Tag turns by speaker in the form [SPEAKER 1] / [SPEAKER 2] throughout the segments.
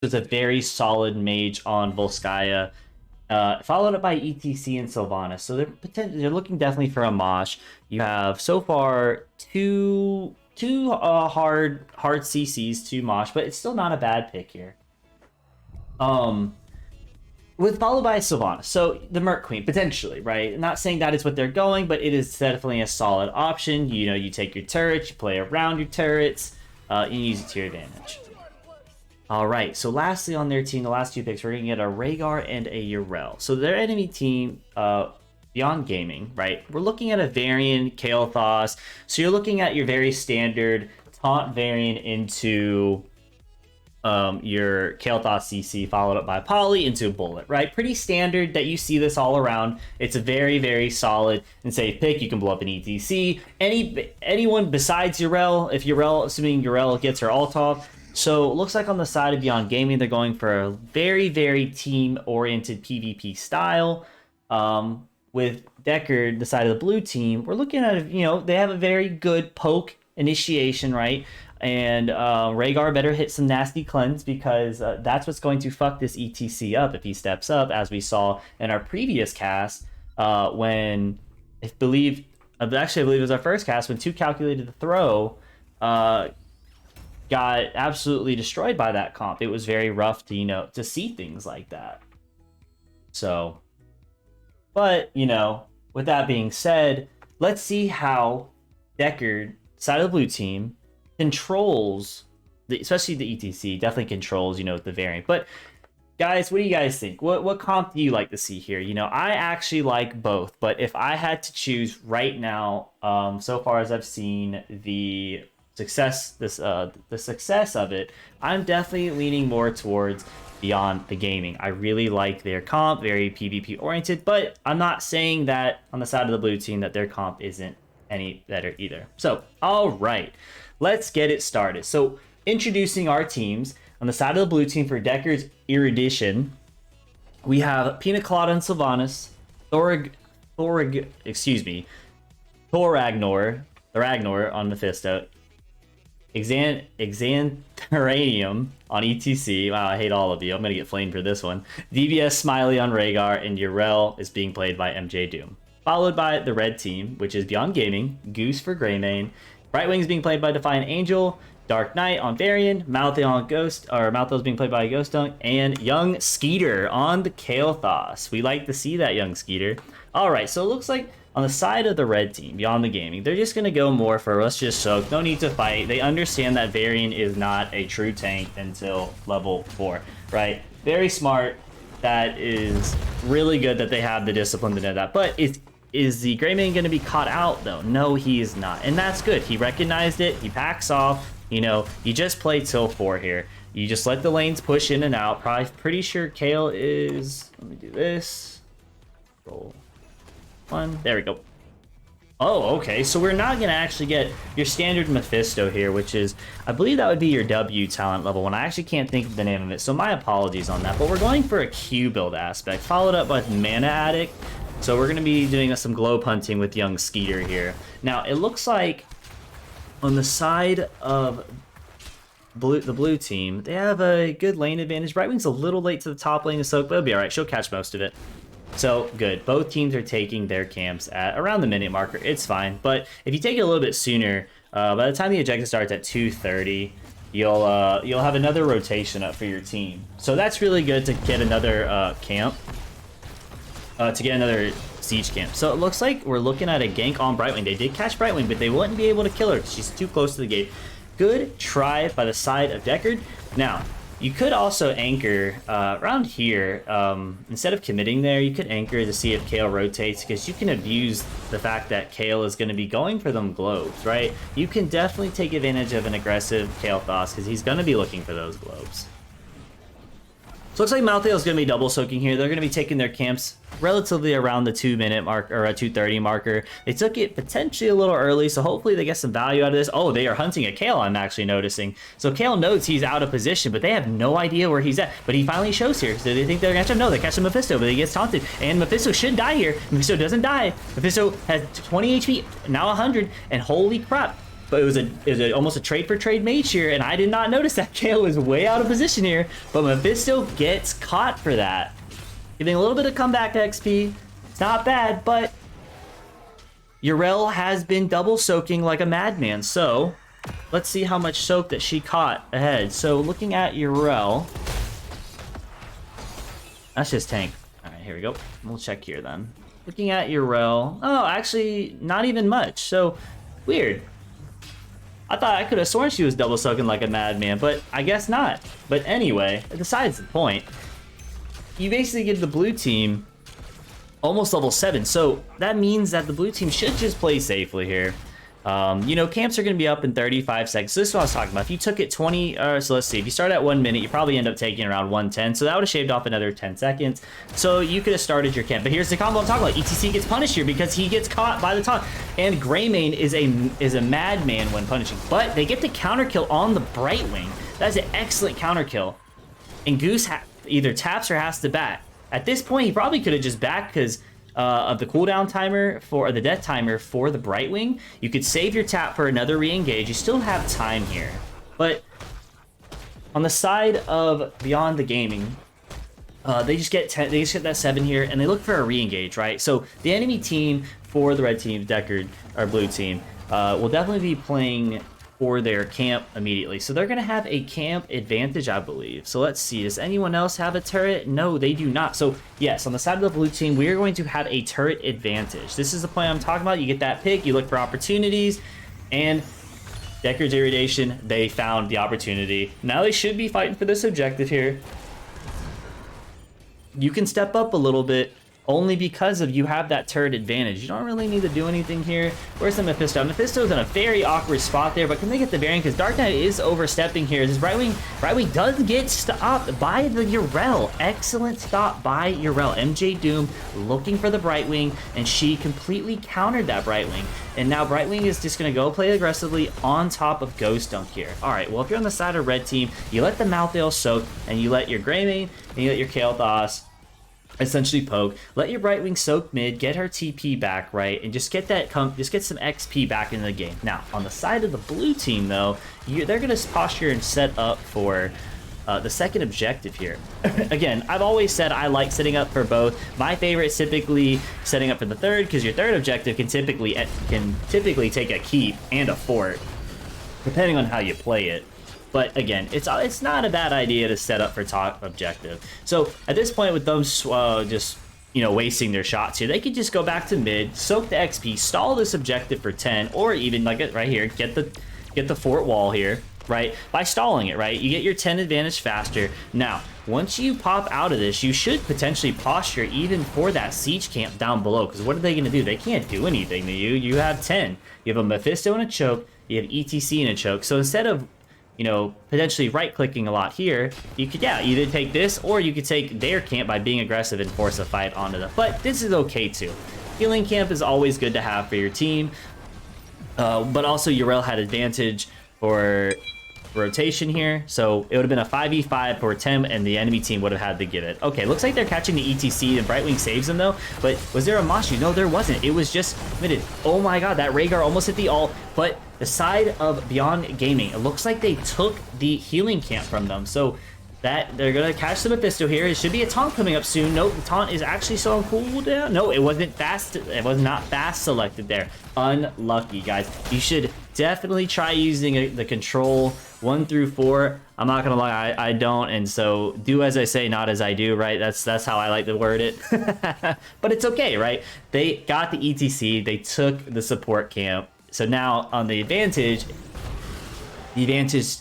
[SPEAKER 1] It's a very solid mage on Volskaya, followed up by ETC and Sylvanas. So they're looking definitely for a mosh. You have so far two hard CCs to mosh, but it's still not a bad pick here. With followed by Sylvanas. So the Merc Queen, potentially, right? I'm not saying that is what they're going, but it is definitely a solid option. You know, you take your turrets, you play around your turrets, and use it to your advantage. Alright, so lastly on their team, the last two picks, we're going to get a Rhaegar and a Yrel. So their enemy team, Beyond Gaming, right? We're looking at a Varian, Kael'thas. So you're looking at your very standard taunt Varian into your Kael'thas CC, followed up by Poly into Bullet, right? Pretty standard that you see this all around. It's a very, very solid and safe pick. You can blow up an ETC. Anyone besides Yrel, if Yrel, assuming Yrel gets her ult off. So it looks like on the side of Beyond Gaming, they're going for a very, very team-oriented PvP style. With Deckard, the side of the blue team, we're looking at, you know, they have a very good poke initiation, right? And Rhaegar better hit some nasty cleanse because that's what's going to fuck this ETC up if he steps up, as we saw in our previous cast when, I believe it was our first cast, when 2 calculated the throw, got absolutely destroyed by that comp. It was very rough to, you know, to see things like that. So, but, you know, with that being said, let's see how Deckard, side of the blue team, controls, especially the ETC, definitely controls, you know, the variant. But, guys, what do you guys think? What comp do you like to see here? You know, I actually like both, but if I had to choose right now, so far as I've seen the success of it, I'm definitely leaning more towards Beyond the Gaming. I really like their comp, very PvP oriented, but I'm not saying that on the side of the blue team that their comp isn't any better either. So, all right, let's get it started. So, introducing our teams on the side of the blue team for Deckard's Erudition, we have Pina Colada and Sylvanas, Ragnar on Mephisto, Exantheranium on ETC. Wow, I hate all of you. I'm going to get flamed for this one. DBS Smiley on Rhaegar, and Yrel is being played by MJ Doom. Followed by the red team, which is Beyond Gaming, Goose for Greymane, Brightwing is being played by Defiant Angel, Dark Knight on Varian, Malthael on Malthael's being played by Ghost Dunk, and Young Skeeter on the Kael'thas. We like to see that, Young Skeeter. Alright, so it looks like on the side of the red team, Beyond the Gaming, they're just going to go more for let's just soak, no need to fight. They understand that Varian is not a true tank until level 4, right? Very smart. That is really good that they have the discipline to do that. But is the Greymane going to be caught out, though? No, he is not. And that's good. He recognized it. He packs off. You know, you just play till 4 here. You just let the lanes push in and out. Probably pretty sure Kael is... Let me do this. Roll 1. There we go. Oh, okay. So we're not going to actually get your standard Mephisto here, which is... I believe that would be your W talent level 1. I actually can't think of the name of it, so my apologies on that. But we're going for a Q build aspect, followed up with Mana Addict. So we're going to be doing some globe hunting with Young Skeeter here. Now, it looks like on the side of the blue team, they have a good lane advantage. Brightwing's a little late to the top lane to soak, but it'll be alright. She'll catch most of it. So, good. Both teams are taking their camps at around the minute marker. It's fine. But if you take it a little bit sooner, by the time the objective starts at 2:30, you'll have another rotation up for your team. So that's really good to get another camp. To get another siege camp. So it looks like we're looking at a gank on Brightwing. They did catch Brightwing, but they wouldn't be able to kill her because she's too close to the gate. Good try by the side of Deckard. Now, you could also anchor around here. Instead of committing there, you could anchor to see if Kael rotates, because you can abuse the fact that Kael is going to be going for them globes, right? You can definitely take advantage of an aggressive Kael'thas because he's going to be looking for those globes. So it looks like Malthael is going to be double soaking here. They're going to be taking their camps relatively around the 2-minute mark or a 2:30 marker. They took it potentially a little early, so hopefully they get some value out of this. Oh, they are hunting a Kael, I'm actually noticing. So Kael knows he's out of position, but they have no idea where he's at. But he finally shows here. So they think they're going to catch him? No, they catch him Mephisto, but he gets taunted. And Mephisto should die here. Mephisto doesn't die. Mephisto has 20 HP, now 100, and holy crap. but it was almost a trade for trade mage here, and I did not notice that Kale was way out of position here, but Mephisto gets caught for that. Giving a little bit of comeback XP. It's not bad, but Yrel has been double soaking like a madman, so let's see how much soak that she caught ahead. So looking at Yrel, that's just tank. All right, here we go. We'll check here then. Looking at Yrel, oh, actually not even much, so weird. I thought I could have sworn she was double soaking like a madman, but I guess not. But anyway, besides the point, you basically give the blue team almost level 7, so that means that the blue team should just play safely here. You know, camps are going to be up in 35 seconds. So this is what I was talking about. If you took it 20, so let's see, if you start at 1 minute, you probably end up taking around 110. So that would have shaved off another 10 seconds. So you could have started your camp. But here's the combo I'm talking about. ETC gets punished here because he gets caught by the taunt. And Greymane is a madman when punishing. But they get the counter kill on the Brightwing. That's an excellent counter kill. And Goose either taps or has to back. At this point, he probably could have just backed because of the cooldown timer or the death timer for the Brightwing. You could save your tap for another re-engage. You still have time here. But on the side of Beyond the Gaming, they just get that 7 here, and they look for a re-engage, right? So the enemy team for the red team, Deckard, or blue team, will definitely be playing for their camp immediately. So they're going to have a camp advantage, I believe. So let's see. Does anyone else have a turret? No, they do not. So yes, on the side of the blue team, we are going to have a turret advantage. This is the play I'm talking about. You get that pick, you look for opportunities, and Deckard's Erudition, they found the opportunity. Now they should be fighting for this objective here. You can step up a little bit only because of you have that turret advantage. You don't really need to do anything here. Where's the Mephisto? Mephisto's in a very awkward spot there, but can they get the variant? Because Dark Knight is overstepping here. This Brightwing does get stopped by the Yrel. Excellent stop by Yrel. MJ Doom looking for the Brightwing, and she completely countered that Brightwing. And now Brightwing is just going to go play aggressively on top of Ghost Dunk here. All right, well, if you're on the side of red team, you let the Malthael soak, and you let your Greymane, and you let your Kael'thas essentially poke. Let your Brightwing soak mid, get her TP back, right, and just get that just get some XP back into the game. Now, on the side of the blue team, though, they're going to posture and set up for the second objective here. Again, I've always said I like setting up for both. My favorite is typically setting up for the third, because your third objective can typically take a keep and a fort, depending on how you play it. But again, it's not a bad idea to set up for top objective. So at this point, with them just wasting their shots here, they could just go back to mid, soak the XP, stall this objective for 10, or even like it right here, get the fort wall here, right? By stalling it, right? You get your 10 advantage faster. Now, once you pop out of this, you should potentially posture even for that siege camp down below. Because what are they going to do? They can't do anything to you. You have 10. You have a Mephisto and a choke. You have ETC and a choke. So instead of potentially right-clicking a lot here, you could, either take this, or you could take their camp by being aggressive and force a fight onto them. But this is okay, too. Healing camp is always good to have for your team, but also Yrel had advantage for rotation here, so it would have been a 5v5 for 10, and the enemy team would have had to get it. Okay, looks like they're catching the ETC, and Brightwing saves them, though, but was there a Mashu? No, there wasn't. It was just committed. Oh my god, that Rhaegar almost hit the ult, but the side of Beyond Gaming, it looks like they took the healing camp from them, so that they're gonna catch the Mephisto here. It should be a taunt coming up soon. Nope, the taunt is actually still on cooldown. No, it wasn't fast. It was not fast selected there. Unlucky, guys. You should definitely try using the control 1 through 4. I'm not gonna lie, I don't, and so do as I say, not as I do, right? That's how I like to word it. But it's okay, right? They got the ETC. They took the support camp. So now on the advantage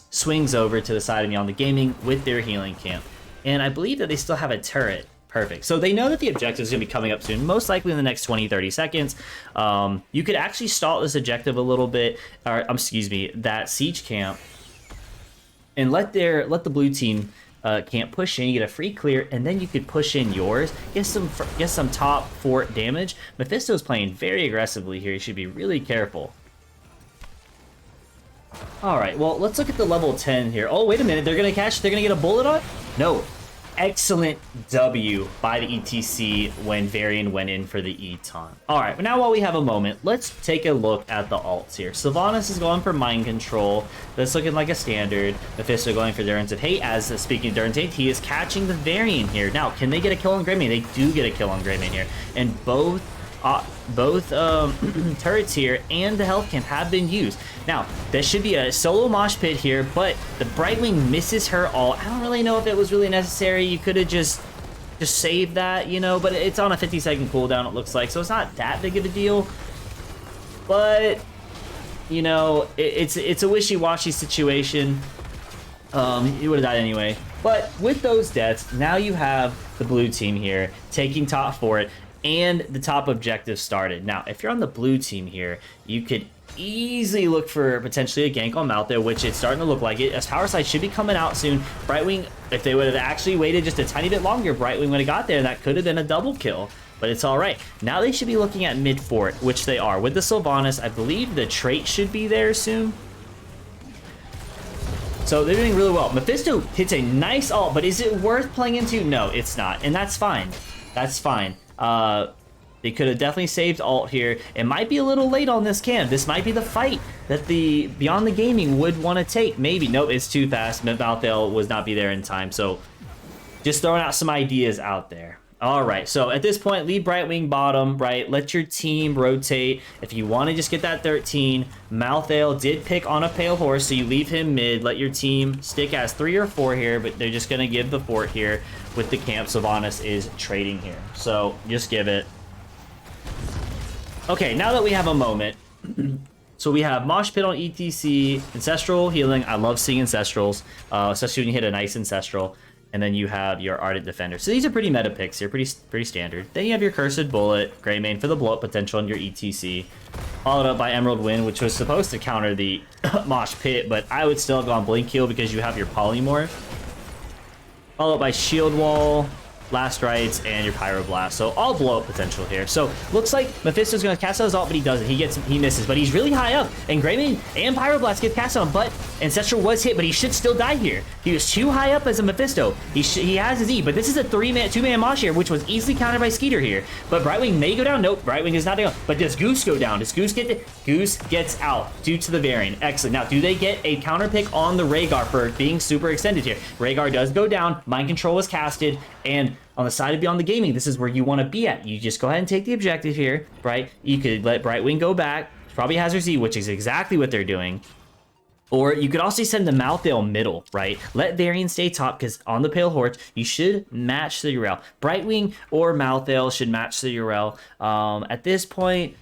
[SPEAKER 1] swings over to the side of Beyond the Gaming with their healing camp. And I believe that they still have a turret. Perfect. So they know that the objective is going to be coming up soon, most likely in the next 20-30 seconds. You could actually stall this objective a little bit, or excuse me, that siege camp, and let the blue team camp push in. You get a free clear, and then you could push in yours, get some top fort damage. Mephisto's playing very aggressively here. You should be really careful. All right, well, let's look at the level 10 here. Oh, wait a minute. They're going to get a bullet on? No. excellent W by the ETC when Varian went in for the E-taunt. All right, now while we have a moment, let's take a look at the alts here. Sylvanas is going for Mind Control. That's looking like a standard. Mephisto going for Endurance of Hate. As speaking of Endurance of Hate, he is catching the Varian here. Now, can they get a kill on Greymane? They do get a kill on Greymane here. And both turrets here and the health camp have been used. Now, this should be a solo mosh pit here, but the Brightwing misses her ult. I don't really know if it was really necessary. You could have just saved that, you know, but it's on a 50-second cooldown, it looks like, so it's not that big of a deal. But, you know, it's a wishy-washy situation. He would have died anyway. But with those deaths, now you have the blue team here taking top fort and the top objective started. Now, if you're on the blue team here, you could easily look for potentially a gank on Malthael, which it's starting to look like it. As Power Slide should be coming out soon. Brightwing, if they would have actually waited just a tiny bit longer, Brightwing would have got there, and that could have been a double kill. But it's all right. Now they should be looking at mid fort, which they are. With the Sylvanas, I believe the trait should be there soon. So they're doing really well. Mephisto hits a nice ult, but is it worth playing into? No, it's not. And that's fine. That's fine. They could have definitely saved ult here. It might be a little late on this camp. This might be the fight that the Beyond the Gaming would want to take. Maybe. Nope, it's too fast. Malthael was not be there in time. So just throwing out some ideas out there. All right, so at this point, leave Brightwing bottom, right? Let your team rotate. If you want to just get that 13, Malthael did pick on a Pale Horse, so you leave him mid. Let your team stick as 3 or 4 here, but they're just going to give the fort here with the camp. Sylvanas is trading here, so just give it. Okay, now that we have a moment, so we have Mosh Pit on ETC, Ancestral Healing. I love seeing Ancestrals, especially when you hit a nice Ancestral. And then you have your Ardent Defender. So these are pretty meta picks here, pretty standard. Then you have your Cursed Bullet, Greymane for the blow up potential on your ETC. Followed up by Emerald Wind, which was supposed to counter the Mosh Pit, but I would still go on Blink Heal because you have your Polymorph. Followed up by Shield Wall, Last Rites, and your Pyroblast. So all blow up potential here. So looks like Mephisto's gonna cast out his ult, but he doesn't. He misses, but he's really high up. And Greymane and Pyroblast get cast on, but Ancestral was hit, but he should still die here. He was too high up as a Mephisto. He has his E, but this is a 2-man Mosh here, which was easily countered by Skeeter here. But Brightwing may go down. Nope, Brightwing is not down. But does Goose go down? Does Goose get Goose gets out due to the Varian. Excellent. Now, do they get a counter pick on the Rhaegar for being super extended here? Rhaegar does go down. Mind Control was casted, and on the side of Beyond the Gaming, this is where you want to be at. You just go ahead and take the objective here, right? You could let Brightwing go back. Probably has her Z, which is exactly what they're doing. Or you could also send the Malthael middle, right? Let Varian stay top, because on the Pale Horse, you should match the Yrel. Brightwing or Malthael should match the Yrel. At this point,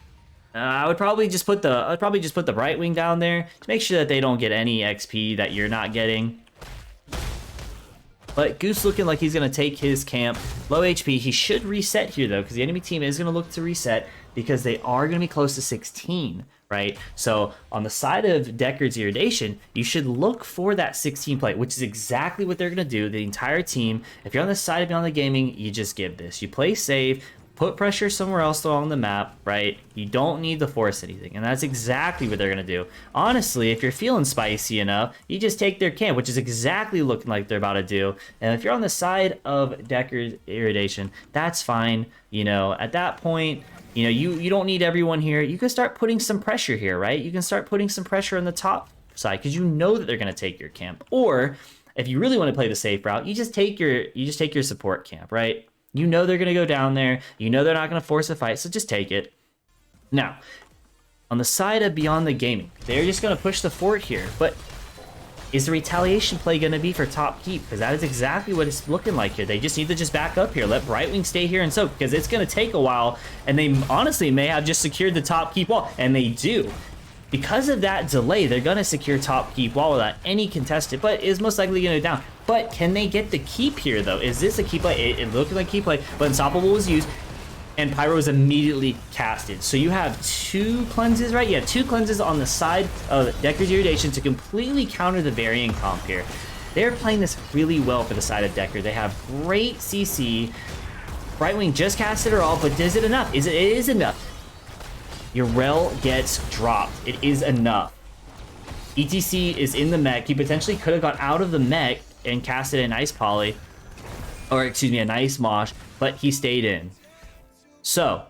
[SPEAKER 1] I would probably just put the Brightwing down there to make sure that they don't get any XP that you're not getting. But Goose looking like he's going to take his camp. Low HP. He should reset here, though, because the enemy team is going to look to reset because they are going to be close to 16, right? So on the side of Deckard's Erudition, you should look for that 16 play, which is exactly what they're going to do. The entire team, if you're on the side of Beyond the Gaming, you just give this. You play safe. Put pressure somewhere else along the map, right? You don't need to force anything, and that's exactly what they're going to do. Honestly, if you're feeling spicy enough, you just take their camp, which is exactly looking like they're about to do. And if you're on the side of Deckard's Erudition, that's fine. You know, at that point, you know, you don't need everyone here. You can start putting some pressure here, right? You can start putting some pressure on the top side because you know that they're going to take your camp. Or if you really want to play the safe route, you just take your support camp, right? You know they're going to go down there. You know they're not going to force a fight, so just take it. Now, on the side of Beyond the Gaming, they're just going to push the fort here. But is the retaliation play going to be for top keep? Because that is exactly what it's looking like here. They just need to just back up here. Let Brightwing stay here and soak, because it's going to take a while. And they honestly may have just secured the top keep wall, and they do. Because of that delay, they're going to secure top keep wall without any contested, but is most likely going to go down. But can they get the keep here, though? Is this a key play? It looked like key play, but Unstoppable was used, and Pyro was immediately casted. So you have 2 cleanses, right? You have 2 cleanses on the side of Deckard's Erudition to completely counter the Varian comp here. They're playing this really well for the side of Deckard. They have great CC. Brightwing just casted her all, but is it enough? It is enough. Your rel gets dropped. It is enough. ETC is in the mech. He potentially could have got out of the mech and casted a nice poly. or excuse me, a nice mosh, but he stayed in. So,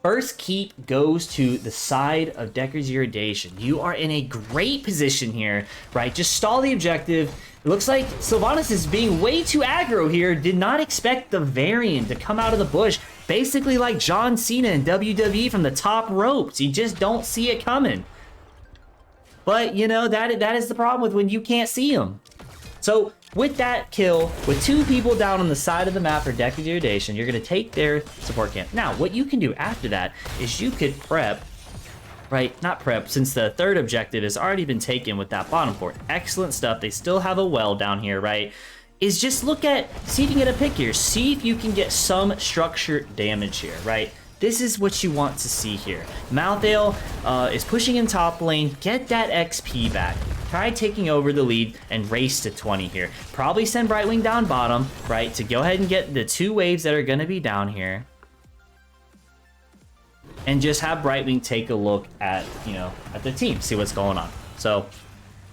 [SPEAKER 1] first keep goes to the side of Deckard's Erudition. You are in a great position here, right? Just stall the objective. It looks like Sylvanas is being way too aggro here. Did not expect the variant to come out of the bush. Basically like John Cena in WWE from the top ropes. You just don't see it coming. But, you know, that is the problem with when you can't see them. So, with that kill, with 2 people down on the side of the map for Deckard's Erudition, you're going to take their support camp. Now, what you can do after that is you could prep, right? Not prep, since the third objective has already been taken with that bottom fort. Excellent stuff. They still have a well down here, right? Is just look at, see if you can get a pick here. See if you can get some structured damage here, right? This is what you want to see here. Malthael is pushing in top lane. Get that XP back. Try taking over the lead and race to 20 here. Probably send Brightwing down bottom, right, to go ahead and get the 2 waves that are going to be down here. And just have Brightwing take a look at, you know, at the team, see what's going on. So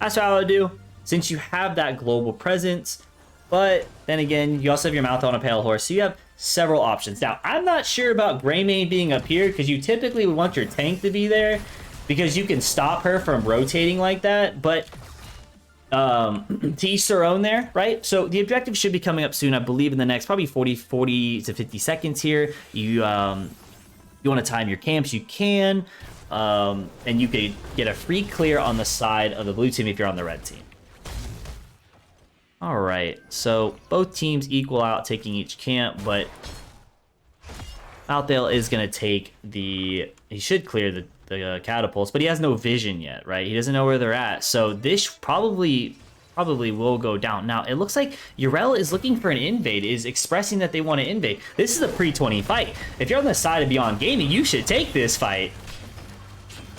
[SPEAKER 1] that's what I would do, since you have that global presence. But then again, you also have your mouth on a pale horse, so you have several options. Now, I'm not sure about Greymane being up here, because you typically would want your tank to be there, because you can stop her from rotating like that, but to each their own there, right? So the objective should be coming up soon, I believe, in the next probably 40 to 50 seconds here. You want to time your camps, you can, and you could get a free clear on the side of the blue team if you're on the red team. All right, so both teams equal out taking each camp, but Malthael is going to take the... He should clear the catapults, but he has no vision yet, right? He doesn't know where they're at, so this probably will go down. Now, it looks like Yrel is looking for an invade, is expressing that they want to invade. This is a pre-20 fight. If you're on the side of Beyond Gaming, you should take this fight.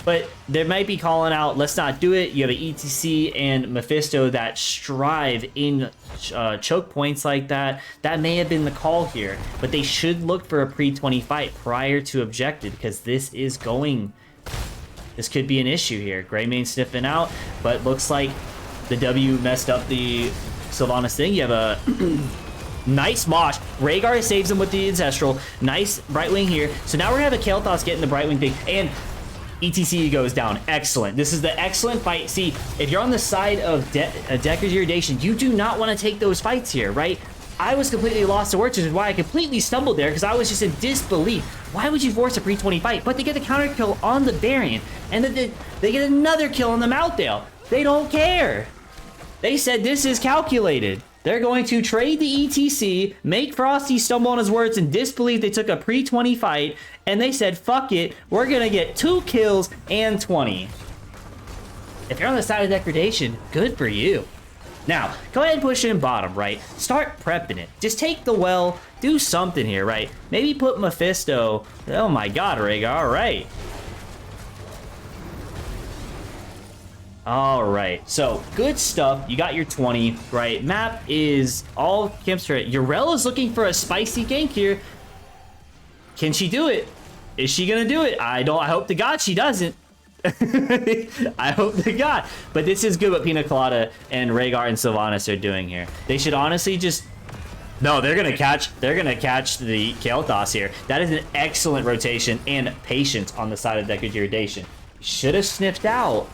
[SPEAKER 1] But they might be calling out, let's not do it. You have an ETC and Mephisto that strive in choke points like that. That may have been the call here. But they should look for a pre-20 fight prior to objective, because this could be an issue here. Greymane sniffing out, but looks like the W messed up the Sylvanas thing. You have a nice mosh. Rhaegar saves him with the Ancestral. Nice Brightwing here. So now we're going to have a Kael'thas getting the Brightwing thing. And ETC goes down. Excellent. This is the excellent fight. See, if you're on the side of Deckard's Erudition, you do not want to take those fights here, right? I was completely lost to words, which is why I completely stumbled there, because I was just in disbelief. Why would you force a pre-20 fight? But they get the counter kill on the variant, and then they get another kill on the Malthael. They don't care. They said this is calculated. They're going to trade the ETC, make Frosty stumble on his words in disbelief they took a pre-20 fight, and they said, fuck it, we're going to get 2 kills and 20. If you're on the side of degradation, good for you. Now, go ahead and push in bottom, right? Start prepping it. Just take the well, do something here, right? Maybe put Mephisto. Oh my god, Rhaegar, all right. All right, so good stuff. You got your 20, right? Map is all camps for it. Yrel is looking for a spicy gank here. Can she do it? Is she gonna do it? I hope to God she doesn't. I hope to God. But this is good what Pina Colada and Rhaegar and Sylvanas are doing here. They should honestly just... No, they're gonna catch the Kael'thas here. That is an excellent rotation and patience on the side of Deckard's Erudition. Should have sniffed out.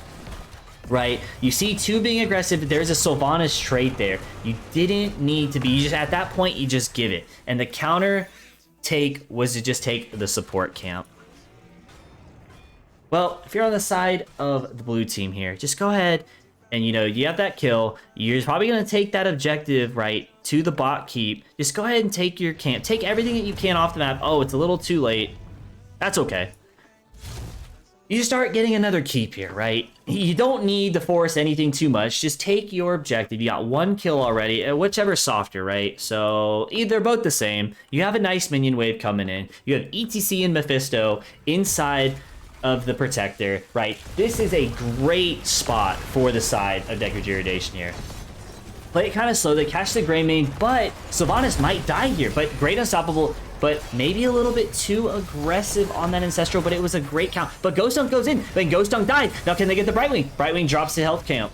[SPEAKER 1] Right, you see 2 being aggressive. There's a Sylvanas trait there. You didn't need to be. You just at that point you just give it. And the counter take was to just take the support camp. Well, if you're on the side of the blue team here, just go ahead and you have that kill. You're probably gonna take that objective right to the bot keep. Just go ahead and take your camp. Take everything that you can off the map. Oh, it's a little too late. That's okay. You start getting another keep here, right? You don't need to force anything too much. Just take your objective. You got 1 kill already, whichever's softer, right? So they're both the same. You have a nice minion wave coming in. You have ETC and Mephisto inside of the Protector, right? This is a great spot for the side of Deckard's Erudition here. Play it kind of slow. They catch the Greymane, but Sylvanas might die here. But great Unstoppable, but maybe a little bit too aggressive on that Ancestral, but it was a great count. But Ghost Dunk goes in, then Ghost Dunk died. Now can they get the Brightwing? Brightwing drops the health camp.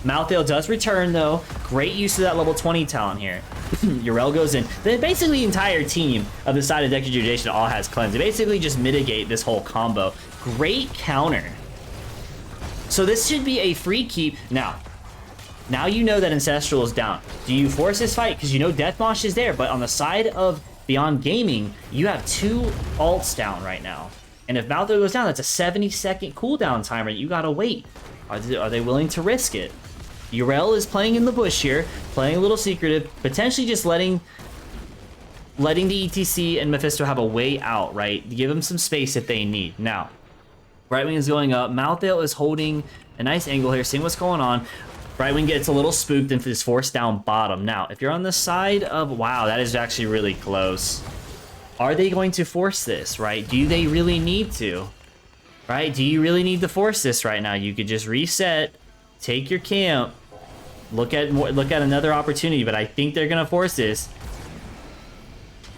[SPEAKER 1] Malthael does return, though. Great use of that level 20 talent here. Yrel goes in. Basically, the entire team of the side of Deckard Erudition all has cleanse. They basically just mitigate this whole combo. Great counter. So this should be a free keep. Now you know that Ancestral is down. Do you force this fight? Because you know Deathmosh is there, but on the side of Beyond Gaming, you have 2 ults down right now. And if Malthael goes down, that's a 70-second cooldown timer. You gotta wait. Are they willing to risk it? Yrel is playing in the bush here, playing a little secretive, potentially just letting the ETC and Mephisto have a way out, right? Give them some space if they need. Now, Brightwing is going up. Malthael is holding a nice angle here, seeing what's going on. Brightwing gets a little spooked and is forced down bottom. Now, if you're on the side of... Wow, that is actually really close. Are they going to force this, right? Do they really need to? Right? Do you really need to force this right now? You could just reset, take your camp, look at another opportunity, but I think they're gonna force this.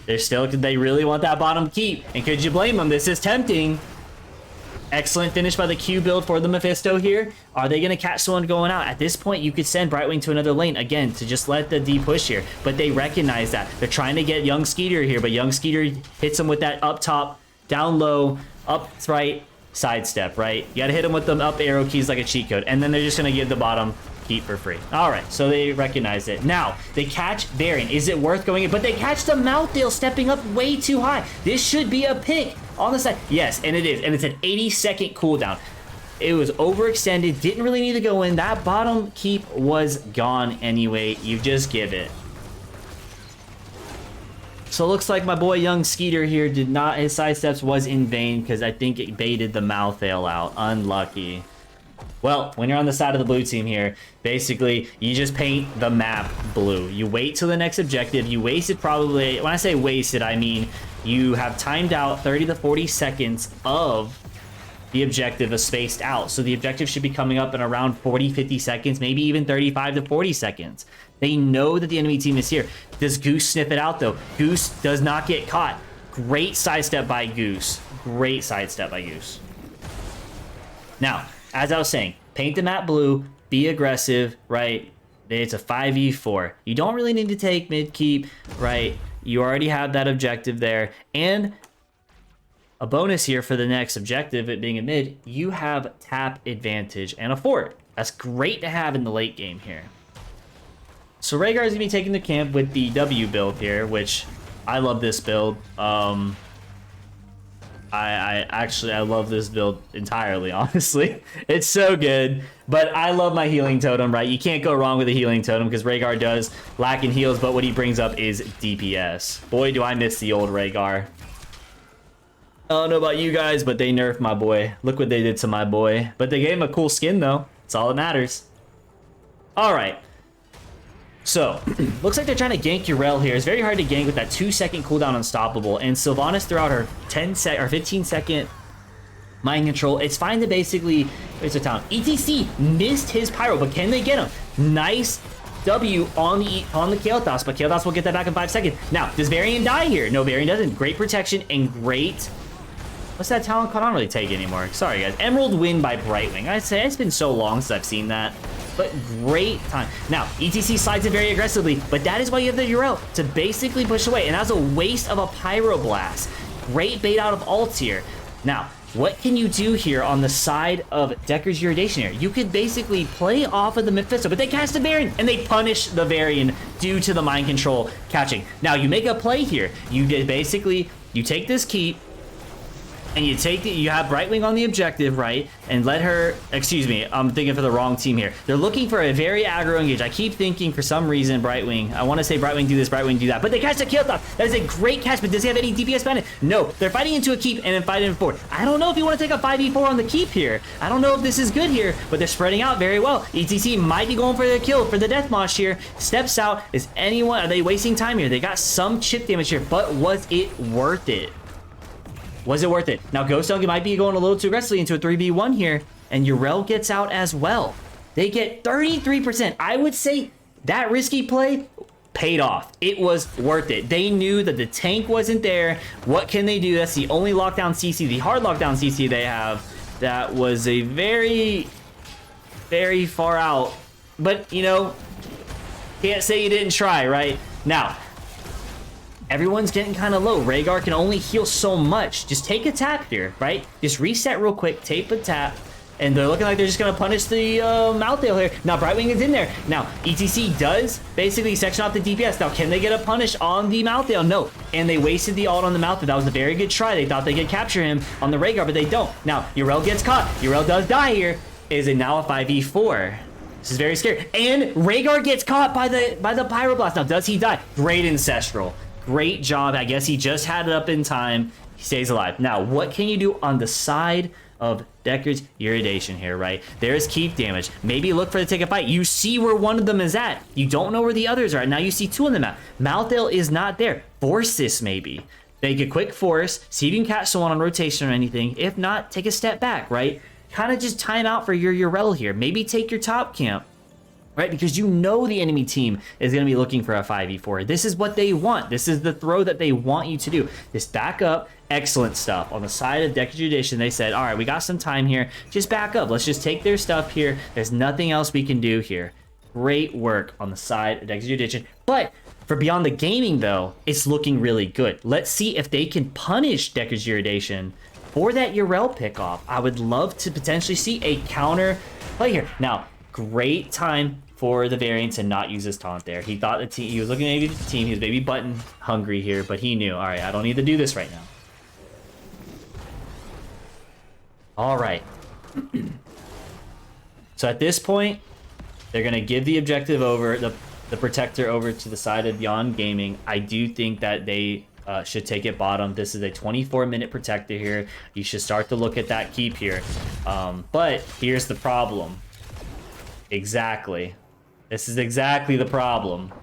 [SPEAKER 1] They really want that bottom keep, and could you blame them? This is tempting. Excellent finish by the Q build for the Mephisto here. Are they gonna catch someone going out? At this point, you could send Brightwing to another lane, again, to just let the D push here, but they recognize that. They're trying to get Young Skeeter here, but Young Skeeter hits him with that up top, down low, up right, sidestep, right? You gotta hit him with the up arrow keys like a cheat code, and then they're just gonna give the bottom keep for free. All right, so they recognize it. Now, they catch Varian. Is it worth going in? But they catch the Malthael stepping up way too high. This should be a pick on the side. Yes, and it is, and it's an 80-second cooldown. It was overextended, didn't really need to go in. That bottom keep was gone anyway. You just give it. So it looks like my boy Young Skeeter here did not, his sidesteps was in vain because I think it baited the Malthael out. Unlucky. Well, when you're on the side of the blue team here, basically you just paint the map blue. You wait till the next objective. You wasted probably, when I say wasted, I mean you have timed out 30 to 40 seconds of the objective is spaced out. So the objective should be coming up in around 40, 50 seconds, maybe even 35 to 40 seconds. They know that the enemy team is here. Does Goose sniff it out though? Goose does not get caught. Great sidestep by Goose. Great sidestep by Goose. Now, as I was saying, paint the map blue, be aggressive, right? It's a 5v4. You don't really need to take mid keep, right? You already have that objective there. And a bonus here for the next objective, it being a mid, you have tap advantage and a fort. That's great to have in the late game here. So Rhaegar is going to be taking the camp with the W build here, which I love this build. I love this build entirely, honestly. It's so good, but I love my healing totem, right? You can't go wrong with a healing totem because Rhaegar does lack in heals, but what he brings up is DPS. Boy, do I miss the old Rhaegar. I don't know about you guys, but they nerfed my boy. Look what they did to my boy. But they gave him a cool skin, though. That's all that matters. All right. So, looks like they're trying to gank Yrel here. It's very hard to gank with that 2-second cooldown unstoppable. And Sylvanas throughout her 15-second mind control. It's fine to basically... Where's the town? ETC missed his pyro, but can they get him? Nice W on the Kael'thas, but Kael'thas will get that back in 5 seconds. Now, does Varian die here? No, Varian doesn't. Great protection and great... What's that talent called? I don't really take anymore. Sorry, guys. Emerald Win by Brightwing. I'd say it's been so long since I've seen that. But great time. Now, ETC slides in very aggressively, but that is why you have the Yrel to basically push away. And that's a waste of a Pyroblast. Great bait out of ults here. Now, what can you do here on the side of Deckard's Erudition here? You could basically play off of the Mephisto, but they cast a Varian, and they punish the Varian due to the mind control catching. Now, you make a play here. You take this keep, and you have Brightwing on the objective, right? And let her, excuse me, I'm thinking for the wrong team here. They're looking for a very aggro engage. I keep thinking for some reason Brightwing, I want to say Brightwing do this, Brightwing do that, but they catch the Kael'thas. That is a great catch, but does he have any DPS benefit? No, they're fighting into a keep and then fighting forward. I don't know if you want to take a 5v4 on the keep here. I don't know if this is good here, but they're spreading out very well. ETC might be going for the kill for the Deathmosh here. Steps out. Are they wasting time here? They got some chip damage here, but was it worth it? Was it worth it? Now, Ghost Dunk might be going a little too aggressively into a 3v1 here, and Yrel gets out as well. They get 33%. I would say that risky play paid off. It was worth it. They knew that the tank wasn't there. What can they do? That's the only lockdown CC, the hard lockdown CC they have. That was a very, very far out but, you know, can't say you didn't try, right? Now, everyone's getting kind of low. Rhaegar can only heal so much. Just take a tap here, right? Just reset real quick, take a tap, and they're looking like they're just going to punish the Mouthdale here. Now, Brightwing is in there. Now, ETC does basically section off the DPS. Now, can they get a punish on the Mouthdale? No. And they wasted the ult on the Mouthdale. That was a very good try. They thought they could capture him on the Rhaegar, but they don't. Now, Yrel gets caught. Yrel does die here. Is it now a 5v4? This is very scary. And Rhaegar gets caught by the Pyroblast. Now, does he die? Great Ancestral. Great job. I guess he just had it up in time. He stays alive. Now, what can you do on the side of Deckard's Erudition here, right? There's keep damage. Maybe look for the take a fight. You see where one of them is at. You don't know where the others are. Now you see two of them at. Mouthdale is not there. Force this maybe. Make a quick force. See if you can catch someone on rotation or anything. If not, take a step back, right? Kind of just time out for your Yrel here. Maybe take your top camp. Right, because you know the enemy team is going to be looking for a 5v4. This is what they want. This is the throw that they want you to do. Just back up. Excellent stuff. On the side of Deckard Erudition, they said, all right, we got some time here. Just back up. Let's just take their stuff here. There's nothing else we can do here. Great work on the side of Deckard Erudition. But for Beyond the Gaming, though, it's looking really good. Let's see if they can punish Deckard Erudition for that Yrel pickoff. I would love to potentially see a counter play here. Now, great time for the variant to not use his taunt there. He thought the team, he was looking at the team, he was maybe button hungry here, but he knew, all right, I don't need to do this right now. All right. So at this point, they're going to give the objective over, the protector over to the side of Beyond Gaming. I do think that they should take it bottom. This is a 24-minute protector here. You should start to look at that keep here. But here's the problem. Exactly. This is exactly the problem.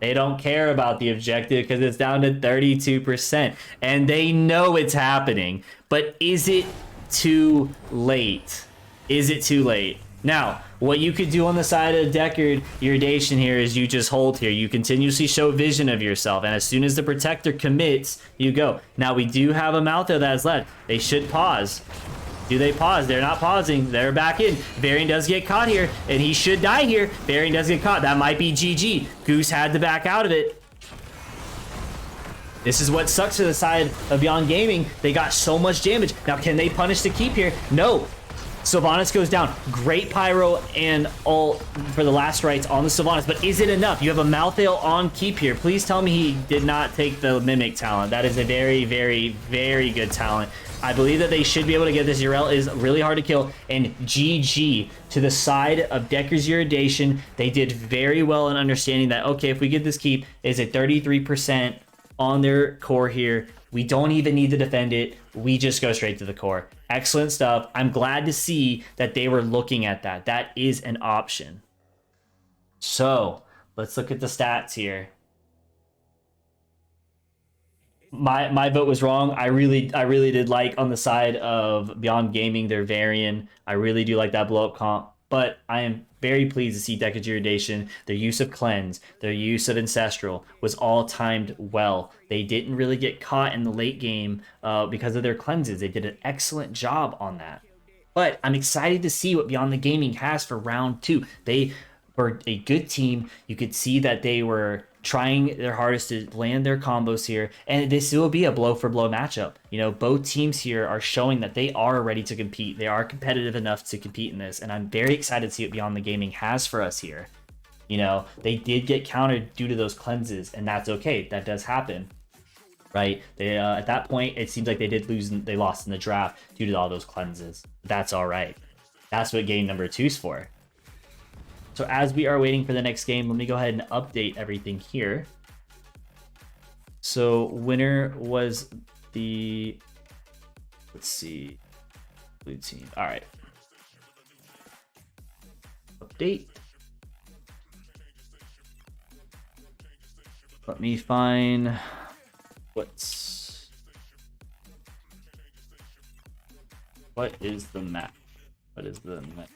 [SPEAKER 1] They don't care about the objective because it's down to 32%. And they know it's happening. But is it too late? Is it too late? Now, what you could do on the side of Deckard Erudition here is you just hold here. You continuously show vision of yourself. And as soon as the protector commits, you go. Now, we do have a Mouthdale that is left. They should pause. Do they pause? They're not pausing. They're back in. Varian does get caught here, and he should die here. Varian does get caught. That might be GG. Goose had to back out of it. This is what sucks to the side of Beyond Gaming. They got so much damage. Now, can they punish the keep here? No. Sylvanas goes down. Great Pyro and ult for the last rites on the Sylvanas, but is it enough? You have a Mouthdale on keep here. Please tell me he did not take the Mimic talent. That is a very, very, very good talent. I believe that they should be able to get this. Yrel is really hard to kill. And GG to the side of Deckard's Erudition. They did very well in understanding that, okay, if we get this keep, is it 33% on their core here? We don't even need to defend it. We just go straight to the core. Excellent stuff. I'm glad to see that they were looking at that. That is an option. So let's look at the stats here. My vote was wrong. I really did like on the side of Beyond Gaming their Varian. I really do like that blow up comp. But I am very pleased to see Deckard Erudition, their use of Cleanse, their use of Ancestral was all timed well. They didn't really get caught in the late game because of their cleanses. They did an excellent job on that. But I'm excited to see what Beyond the Gaming has for round 2. They were a good team. You could see that they were trying their hardest to land their combos here, and this will be a blow for blow matchup. You know, both teams here are showing that they are ready to compete. They are competitive enough to compete in this, and I'm very excited to see what Beyond the Gaming has for us here. You know, they did get countered due to those cleanses, and that's okay. That does happen, right? They at that point, it seems like they did lose, they lost in the draft due to all those cleanses. That's all right. That's what game number 2's for. So as we are waiting for the next game, let me go ahead and update everything here. So winner was the, let's see, blue team. All right. Update. Let me find what is the map? What is the map?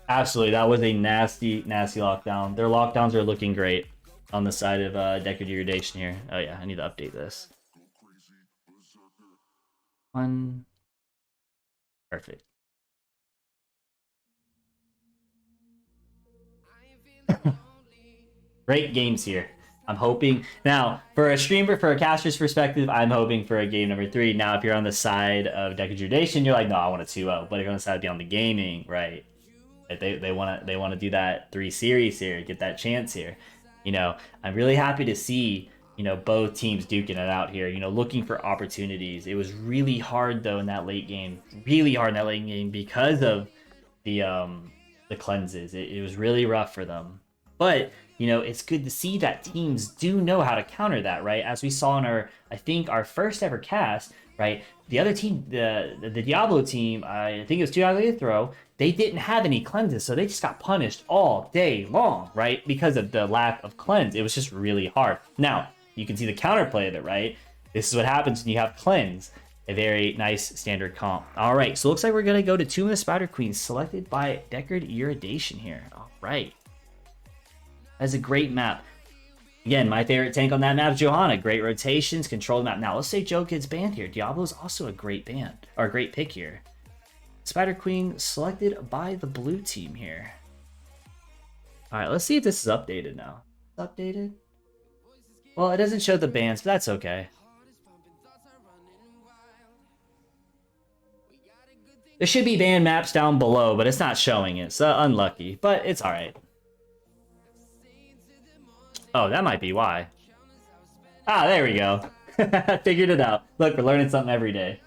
[SPEAKER 1] Absolutely, that was a nasty lockdown. Their lockdowns are looking great on the side of Deckard Erudition here. Oh yeah, I need to update this. Perfect. Great games here. I'm hoping now for a streamer, for a caster's perspective, I'm hoping for a game number 3. Now, if you're on the side of Deckard, you're like, no, I want a 2-0. But if you're on the side of Beyond the Gaming, right? They want to do that 3 series here, get that chance here. You know, I'm really happy to see, you know, both teams duking it out here. You know, looking for opportunities. It was really hard though in that late game, because of the cleanses. It was really rough for them. But, you know, it's good to see that teams do know how to counter that, right? As we saw in I think our first ever cast, right? The other team, the Diablo team, I think it was 2 out of the throw, they didn't have any cleanses, so they just got punished all day long, right? Because of the lack of cleanse. It was just really hard. Now, you can see the counterplay of it, right? This is what happens when you have cleanse. A very nice standard comp. All right, so looks like we're going to go to Tomb of the Spider Queen, selected by Deckard Erudition here. All right. That's a great map. Again, my favorite tank on that map is Johanna. Great rotations, control the map. Now, let's say Joe gets banned here. Diablo's also a great band, or a great pick here. Spider Queen selected by the blue team here. All right, let's see if this is updated now. It's updated? Well, it doesn't show the bans, but that's okay. There should be ban maps down below, but it's not showing it, so unlucky. But it's all right. Oh, that might be why. Ah, there we go. I figured it out. Look, we're learning something every day.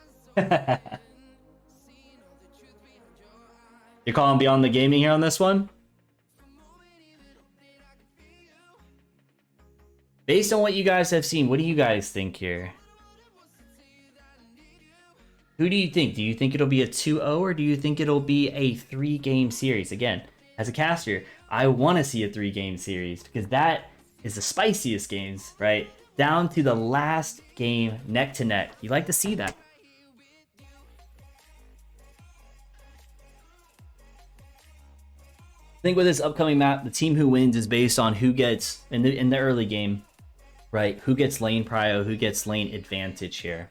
[SPEAKER 1] You're calling Beyond the Gaming here on this one? Based on what you guys have seen, what do you guys think here? Who do you think? Do you think it'll be a 2-0 or do you think it'll be a 3-game series? Again, as a caster, I want to see a 3-game series because that is the spiciest games, right? Down to the last game, neck to neck. You like to see that. I think with this upcoming map, the team who wins is based on who gets in the early game, right? Who gets lane prio, who gets lane advantage here.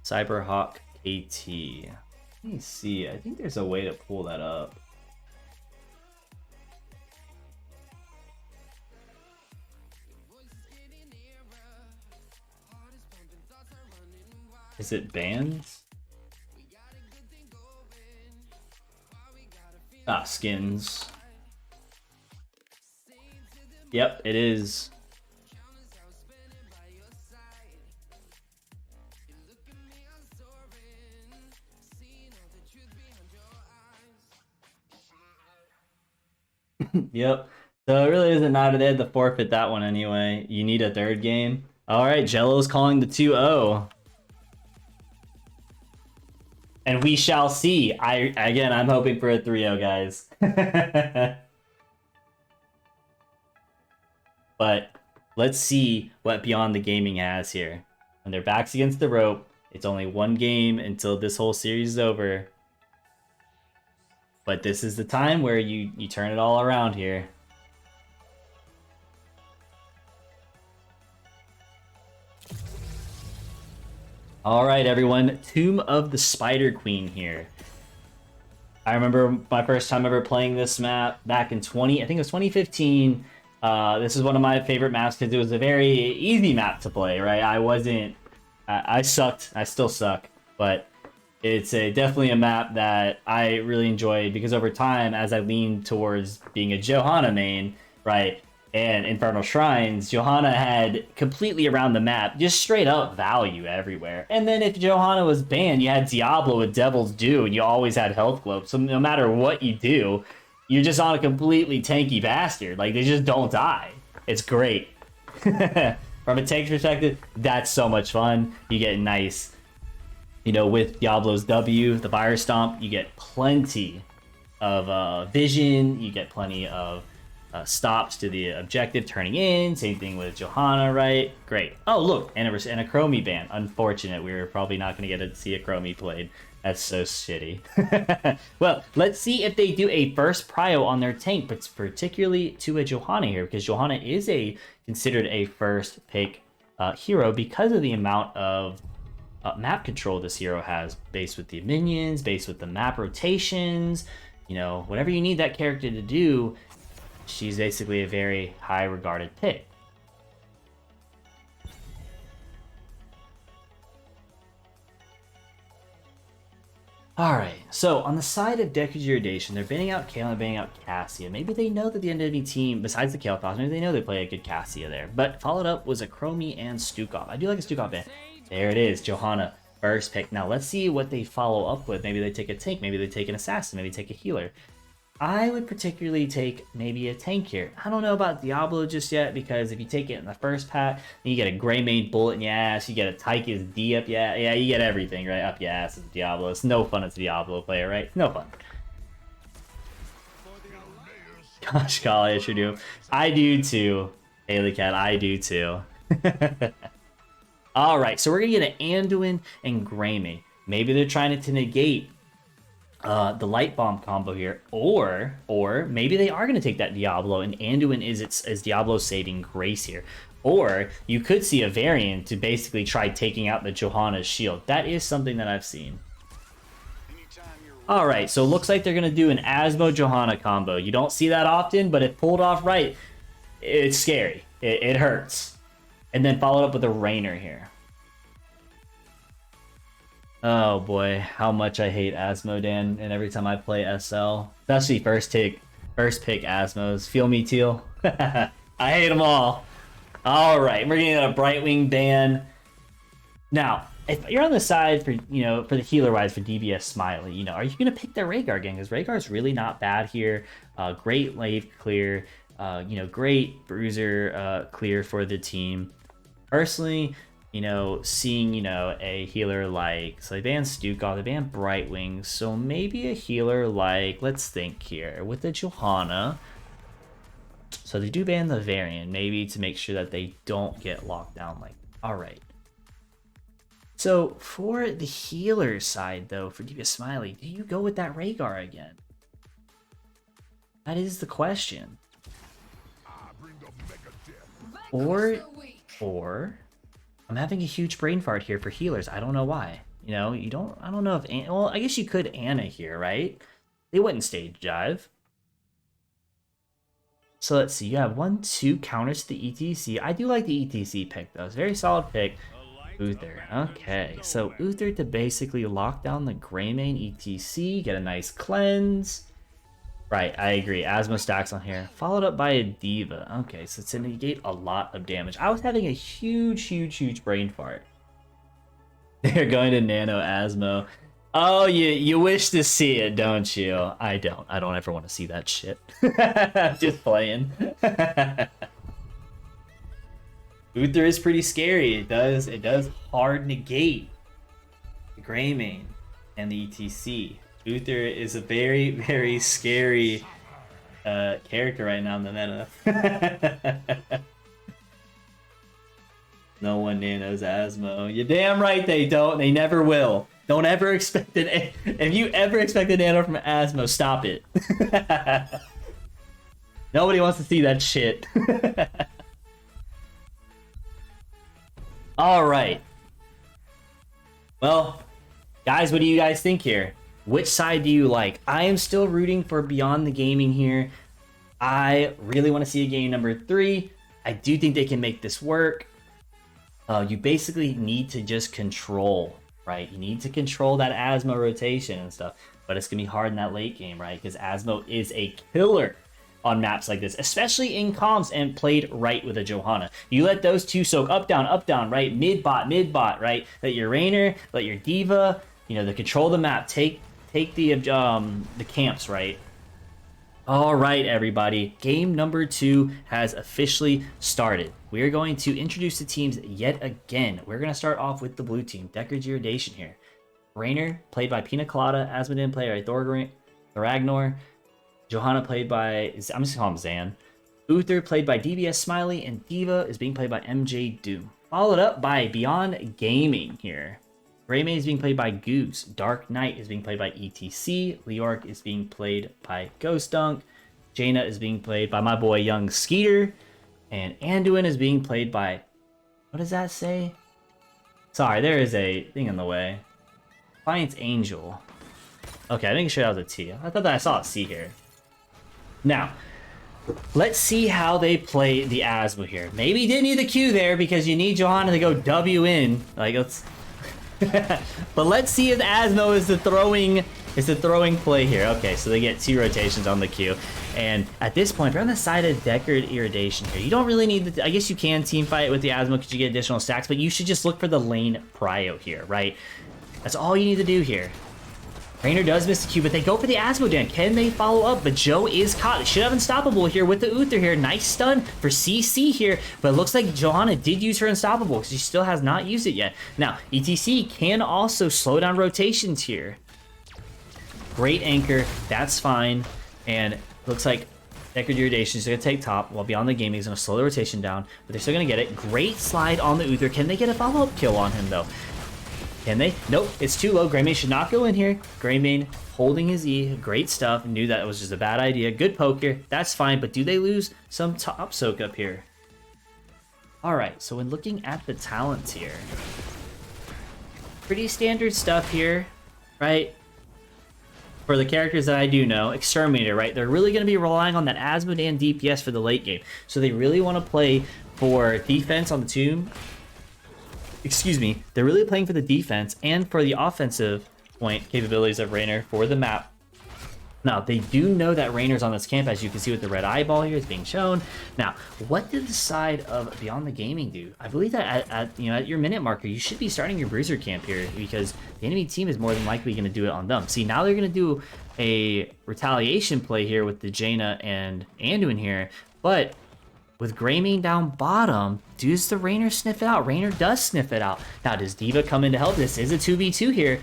[SPEAKER 1] Cyberhawk KT. Let me see. I think there's a way to pull that up. Is it bands? Ah, skins. Yep, it is. Yep. So it really doesn't matter. They had to forfeit that one anyway. You need a 3rd game. All right, Jello's calling the 2-0. And we shall see. I'm hoping for a 3-0, guys. But let's see what Beyond the Gaming has here. When their backs against the rope, it's only 1 game until this whole series is over. But this is the time where you turn it all around here. All right, everyone. Tomb of the Spider Queen here. I remember my first time ever playing this map back in I think it was 2015. This is one of my favorite maps because it was a very easy map to play, right? I sucked. I still suck, but it's definitely a map that I really enjoyed because over time, as I leaned towards being a Johanna main, right, and Infernal Shrines, Johanna had completely around the map, just straight up value everywhere. And then if Johanna was banned, you had Diablo with Devil's Due, and you always had Health Globe. So no matter what you do, you're just on a completely tanky bastard. Like, they just don't die. It's great. From a tank perspective, that's so much fun. You get nice, you know, with Diablo's W, the Fire Stomp, you get plenty of vision, you get plenty of stops to the objective turning in. Same thing with Johanna, right? Great. Oh, look, and a Chromie ban. Unfortunate. We were probably not going to get to see a Chromie played. That's so shitty. Well, let's see if they do a first prio on their tank, but particularly to a Johanna here, because Johanna is considered a first pick hero because of the amount of map control this hero has, based with the minions, based with the map rotations, you know, whatever you need that character to do, she's basically a very high regarded pick. Alright, so on the side of Deckard's Erudition, they're banning out Kale and banning out Cassia. Maybe they know that the enemy team, besides the Kale thoughts, maybe they know they play a good Cassia there. But followed up was a Chromie and Stukov. I do like a Stukov ban. There it is, Johanna, first pick. Now let's see what they follow up with. Maybe they take a tank, maybe they take an assassin, maybe take a healer. I would particularly take maybe a tank here. I don't know about Diablo just yet, because if you take it in the first pack, you get a Greymane bullet in your ass, you get a Tychus D up your ass, yeah, you get everything right up your ass as Diablo. It's no fun as a Diablo player, right? No fun. Gosh, golly, I sure do. I do too, Haley Cat, I do too. Alright, so we're gonna get an Anduin and Greymane. Maybe they're trying to negate the light bomb combo here, or maybe they are going to take that Diablo and Anduin is Diablo's saving grace here, or you could see a variant to basically try taking out the Johanna's shield. That is something that I've seen. All right, so it looks like they're going to do an Asmo Johanna combo. You don't see that often, but if pulled off right, it's scary. It hurts. And then followed up with a Rainer here. Oh boy, how much I hate Asmodan, and every time I play SL, especially first pick Asmos. Feel me, Teal? I hate them all. All right, we're getting a Brightwing ban. Now, if you're on the side for, you know, for the healer wise for DBS Smiley, you know, are you gonna pick the Rhaegar again? Because Rhaegar is really not bad here. Great lave clear, you know, great bruiser clear for the team. Personally, you know, seeing, you know, a healer like, so they banned Stukov, they banned Brightwing, so maybe a healer like, let's think here, with the Johanna. So they do ban the variant, maybe to make sure that they don't get locked down like, alright. So for the healer side though, for DBS Smiley, do you go with that Rhaegar again? That is the question. Or I'm having a huge brain fart here for healers. I don't know why. You know, I don't know if, well, I guess you could Anna here, right? They wouldn't stage dive. So let's see, you have 1-2 counters to the ETC. I do like the ETC pick though. It's a very solid pick. Uther. Okay, so Uther to basically lock down the Greymane ETC, get a nice cleanse. Right, I agree. Asmo stacks on here. Followed up by a Diva. Okay, so it's to negate a lot of damage. I was having a huge brain fart. They're going to Nano Asmo. Oh, you wish to see it, don't you? I don't. I don't ever want to see that shit. Just playing. Uther is pretty scary. It does hard negate the Greymane and the ETC. Uther is a very scary character right now in the meta. No one nanos Asmo. You're damn right they don't. They never will. Don't ever expect it. If you ever expect a nano from Asmo, stop it. Nobody wants to see that shit. All right. Well, guys, what do you guys think here? Which side do you like? I am still rooting for Beyond the Gaming here. I really want to see a game number 3. I do think they can make this work. You basically need to just control, right? You need to control that Asmo rotation and stuff. But it's going to be hard in that late game, right? Because Asmo is a killer on maps like this, especially in comms and played right with a Johanna. You let those two soak up, down, right? Mid-bot, right? Let your Rainer, let your Diva, you know, the control the map, take the camps, right? All right, everybody. Game number 2 has officially started. We are going to introduce the teams yet again. We're going to start off with the blue team, Deckard's Erudition here. Rainer, played by Pina Colada. Asmodin, played by Thoragnor. Johanna, played by, I'm just going to call him Zan. Uther, played by DBS Smiley. And Diva is being played by MJ Doom. Followed up by Beyond Gaming here. Greymane is being played by Goose. Dark Knight is being played by ETC. Leoric is being played by Ghost Dunk. Jaina is being played by my boy Young Skeeter. And Anduin is being played by... What does that say? Sorry, there is a thing in the way. Defiance Angel. Okay, I think sure that was a T. I thought that I saw a C here. Now, let's see how they play the Asmo here. Maybe you didn't need the Q there because you need Johanna to go W in. Like, let's... But let's see if Asmo is the throwing play here. Okay, so they get 2 rotations on the Q. And at this point, we're on the side of Deckard Erudition here. You don't really need the... I guess you can team fight with the Asmo because you get additional stacks, but you should just look for the lane prio here, right? That's all you need to do here. Raynor does miss the Q, but they go for the Asmodan. Can they follow up? But Joe is caught. They should have Unstoppable here with the Uther here. Nice stun for CC here, but it looks like Johanna did use her Unstoppable because she still has not used it yet. Now, ETC can also slow down rotations here. Great anchor. That's fine. And looks like Deckard Erudition is going to take top while Beyond the Gaming is going to slow the rotation down, but they're still going to get it. Great slide on the Uther. Can they get a follow-up kill on him, though? Can they? Nope, it's too low. Greymane should not go in here. Greymane holding his E. Great stuff. Knew that was just a bad idea. Good poke here. That's fine, but do they lose some top soak up here? Alright, so when looking at the talents here, pretty standard stuff here, right? For the characters that I do know, Exterminator, right? They're really going to be relying on that Asmodan DPS for the late game. So they really want to play for defense on the tomb. Excuse me, they're really playing for the defense and for the offensive point capabilities of Raynor for the map. Now, they do know that Raynor's on this camp, as you can see with the red eyeball here is being shown. Now, what did the side of Beyond the Gaming do? I believe that at your minute marker, you should be starting your Bruiser camp here because the enemy team is more than likely going to do it on them. See, now they're going to do a retaliation play here with the Jaina and Anduin here, but with Greymane down bottom, does the Raynor sniff it out? Raynor does sniff it out. Now, does D.Va come in to help? This is a 2v2 here.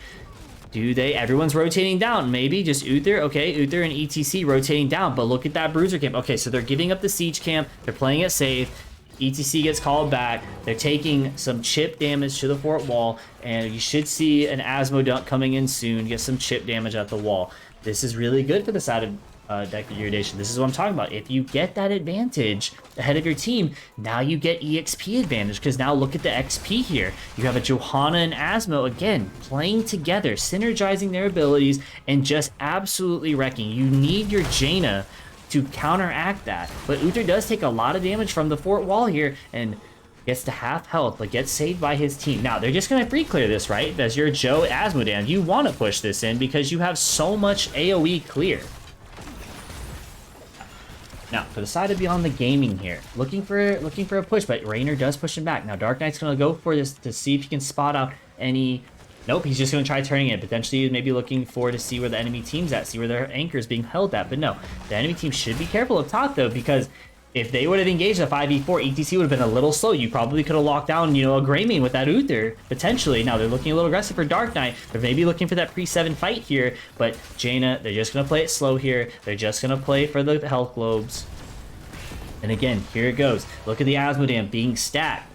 [SPEAKER 1] Do they? Everyone's rotating down. Maybe just Uther. Okay, Uther and ETC rotating down. But look at that Bruiser camp. Okay, so they're giving up the Siege camp. They're playing it safe. ETC gets called back. They're taking some chip damage to the fort wall. And you should see an Asmo dunk coming in soon. Get some chip damage at the wall. This is really good for the side of Deckard Erudition. This is what I'm talking about. If you get that advantage ahead of your team, now you get EXP advantage because now look at the XP here. You have a Johanna and Asmo again playing together, synergizing their abilities and just absolutely wrecking. You need your Jaina to counteract that, but Uther does take a lot of damage from the fort wall here and gets to half health, but gets saved by his team. Now, they're just going to free clear this, right? As your Joe Asmodan, you want to push this in because you have so much AoE clear. Now, for the side of Beyond the Gaming here, looking for a push, but Raynor does push him back. Now, Dark Knight's going to go for this to see if he can spot out any... Nope, he's just going to try turning it. Potentially, maybe looking for to see where the enemy team's at, see where their anchor is being held at. But no, the enemy team should be careful up top, though, because if they would have engaged a 5v4, ETC would have been a little slow. You probably could have locked down, a Greymane with that Uther, potentially. Now, they're looking a little aggressive for Dark Knight. They're maybe looking for that pre-7 fight here, but Jaina, they're just going to play it slow here. They're just going to play for the health globes. And again, here it goes. Look at the Asmodan being stacked.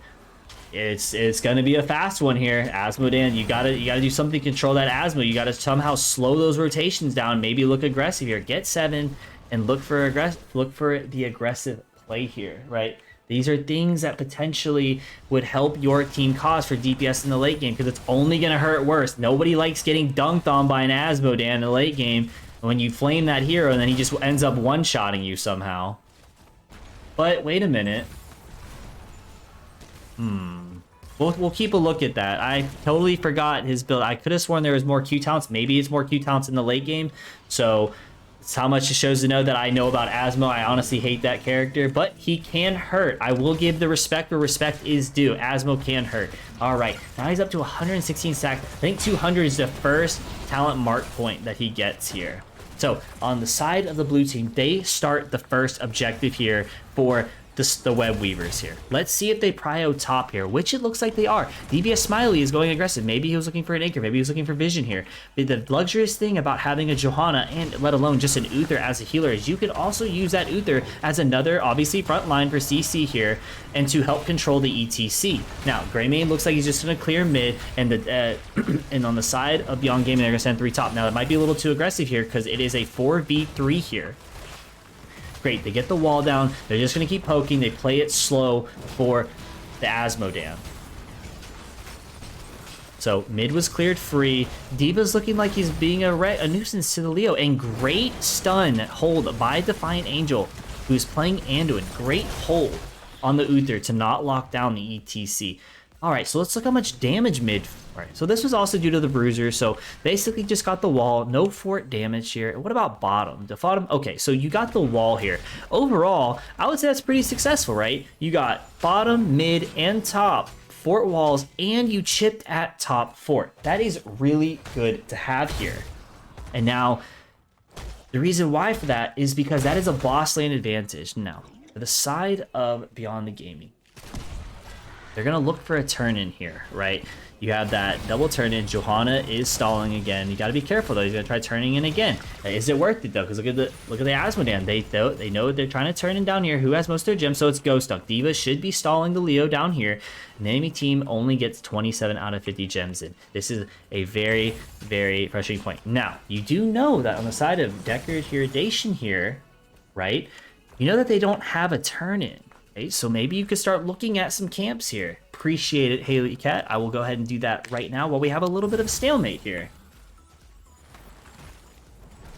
[SPEAKER 1] It's going to be a fast one here. Asmodan, you gotta do something to control that Asmo. You gotta somehow slow those rotations down. Maybe look aggressive here. Get 7 and look for the aggressive play here, right? These are things that potentially would help your team cause for DPS in the late game because it's only going to hurt worse. Nobody likes getting dunked on by an Asmodan in the late game when you flame that hero and then he just ends up one-shotting you somehow. But wait a minute. We'll keep a look at that. I totally forgot his build. I could have sworn there was more Q talents. Maybe it's more Q talents in the late game. So it's how much it shows to know that I know about Asmo. I honestly hate that character, but he can hurt. I will give the respect where respect is due. Asmo can hurt. All right, now he's up to 116 stack. I think 200 is the first talent mark point that he gets here. So on the side of the blue team, they start the first objective here for the web weavers here. Let's see if they prio top here, which it looks like they are. DBS Smiley is going aggressive. Maybe he was looking for an anchor. Maybe he was looking for vision here. But the luxurious thing about having a Johanna and let alone just an Uther as a healer is you could also use that Uther as another obviously front line for CC here and to help control the ETC. Now Greymane looks like he's just going to clear mid and the and on the side of Beyond Gaming they're going to send 3 top. Now it might be a little too aggressive here because it is a 4v3 here. Great, they get the wall down. They're just going to keep poking. They play it slow for the Asmodan. So mid was cleared free. D.Va's looking like he's being a nuisance to the Leo. And great stun hold by Defiant Angel, who's playing Anduin. Great hold on the Uther to not lock down the ETC. All right, so let's look how much damage mid. All right, so this was also due to the bruiser. So basically just got the wall, no fort damage here. What about bottom? The bottom, okay, so you got the wall here. Overall, I would say that's pretty successful, right? You got bottom, mid, and top fort walls, and you chipped at top fort. That is really good to have here. And now, the reason why for that is because that is a boss lane advantage. Now, for the side of Beyond the Gaming, they're going to look for a turn in here, right? You have that double turn in. Johanna is stalling again. You got to be careful, though. He's going to try turning in again. Is it worth it, though? Because look at the Asmodan. They know they're trying to turn in down here. Who has most of their gems? So it's Ghost Duck. D.Va should be stalling the Leo down here. And the enemy team only gets 27 out of 50 gems in. This is a very, very frustrating point. Now, you do know that on the side of Deckard Erudition here, right? You know that they don't have a turn in. Okay, so maybe you could start looking at some camps here. Appreciate it, Haley Cat. I will go ahead and do that right now while we have a little bit of stalemate here.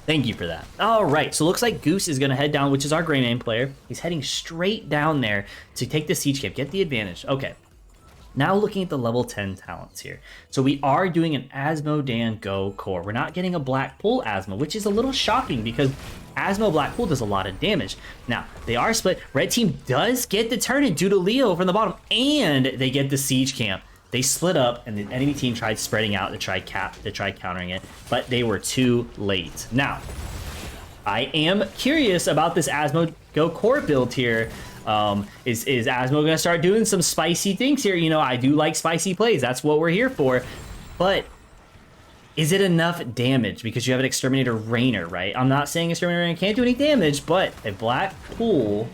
[SPEAKER 1] Thank you for that. All right, so it looks like Goose is going to head down, which is our Grey Mane player. He's heading straight down there to take the siege camp, get the advantage. Okay, now looking at the level 10 talents here. So we are doing an Asmodan Go core. We're not getting a Blackpool Asmo, which is a little shocking because Asmo Blackpool does a lot of damage. Now, they are split. Red team does get the turn in due to Leo from the bottom, and they get the siege camp. They split up, and the enemy team tried spreading out to try countering it, but they were too late. Now, I am curious about this Asmo Go core build here. Is Asmo going to start doing some spicy things here? You know, I do like spicy plays. That's what we're here for. But is it enough damage? Because you have an Exterminator Rainer, right? I'm not saying Exterminator Rainer can't do any damage, but a black pool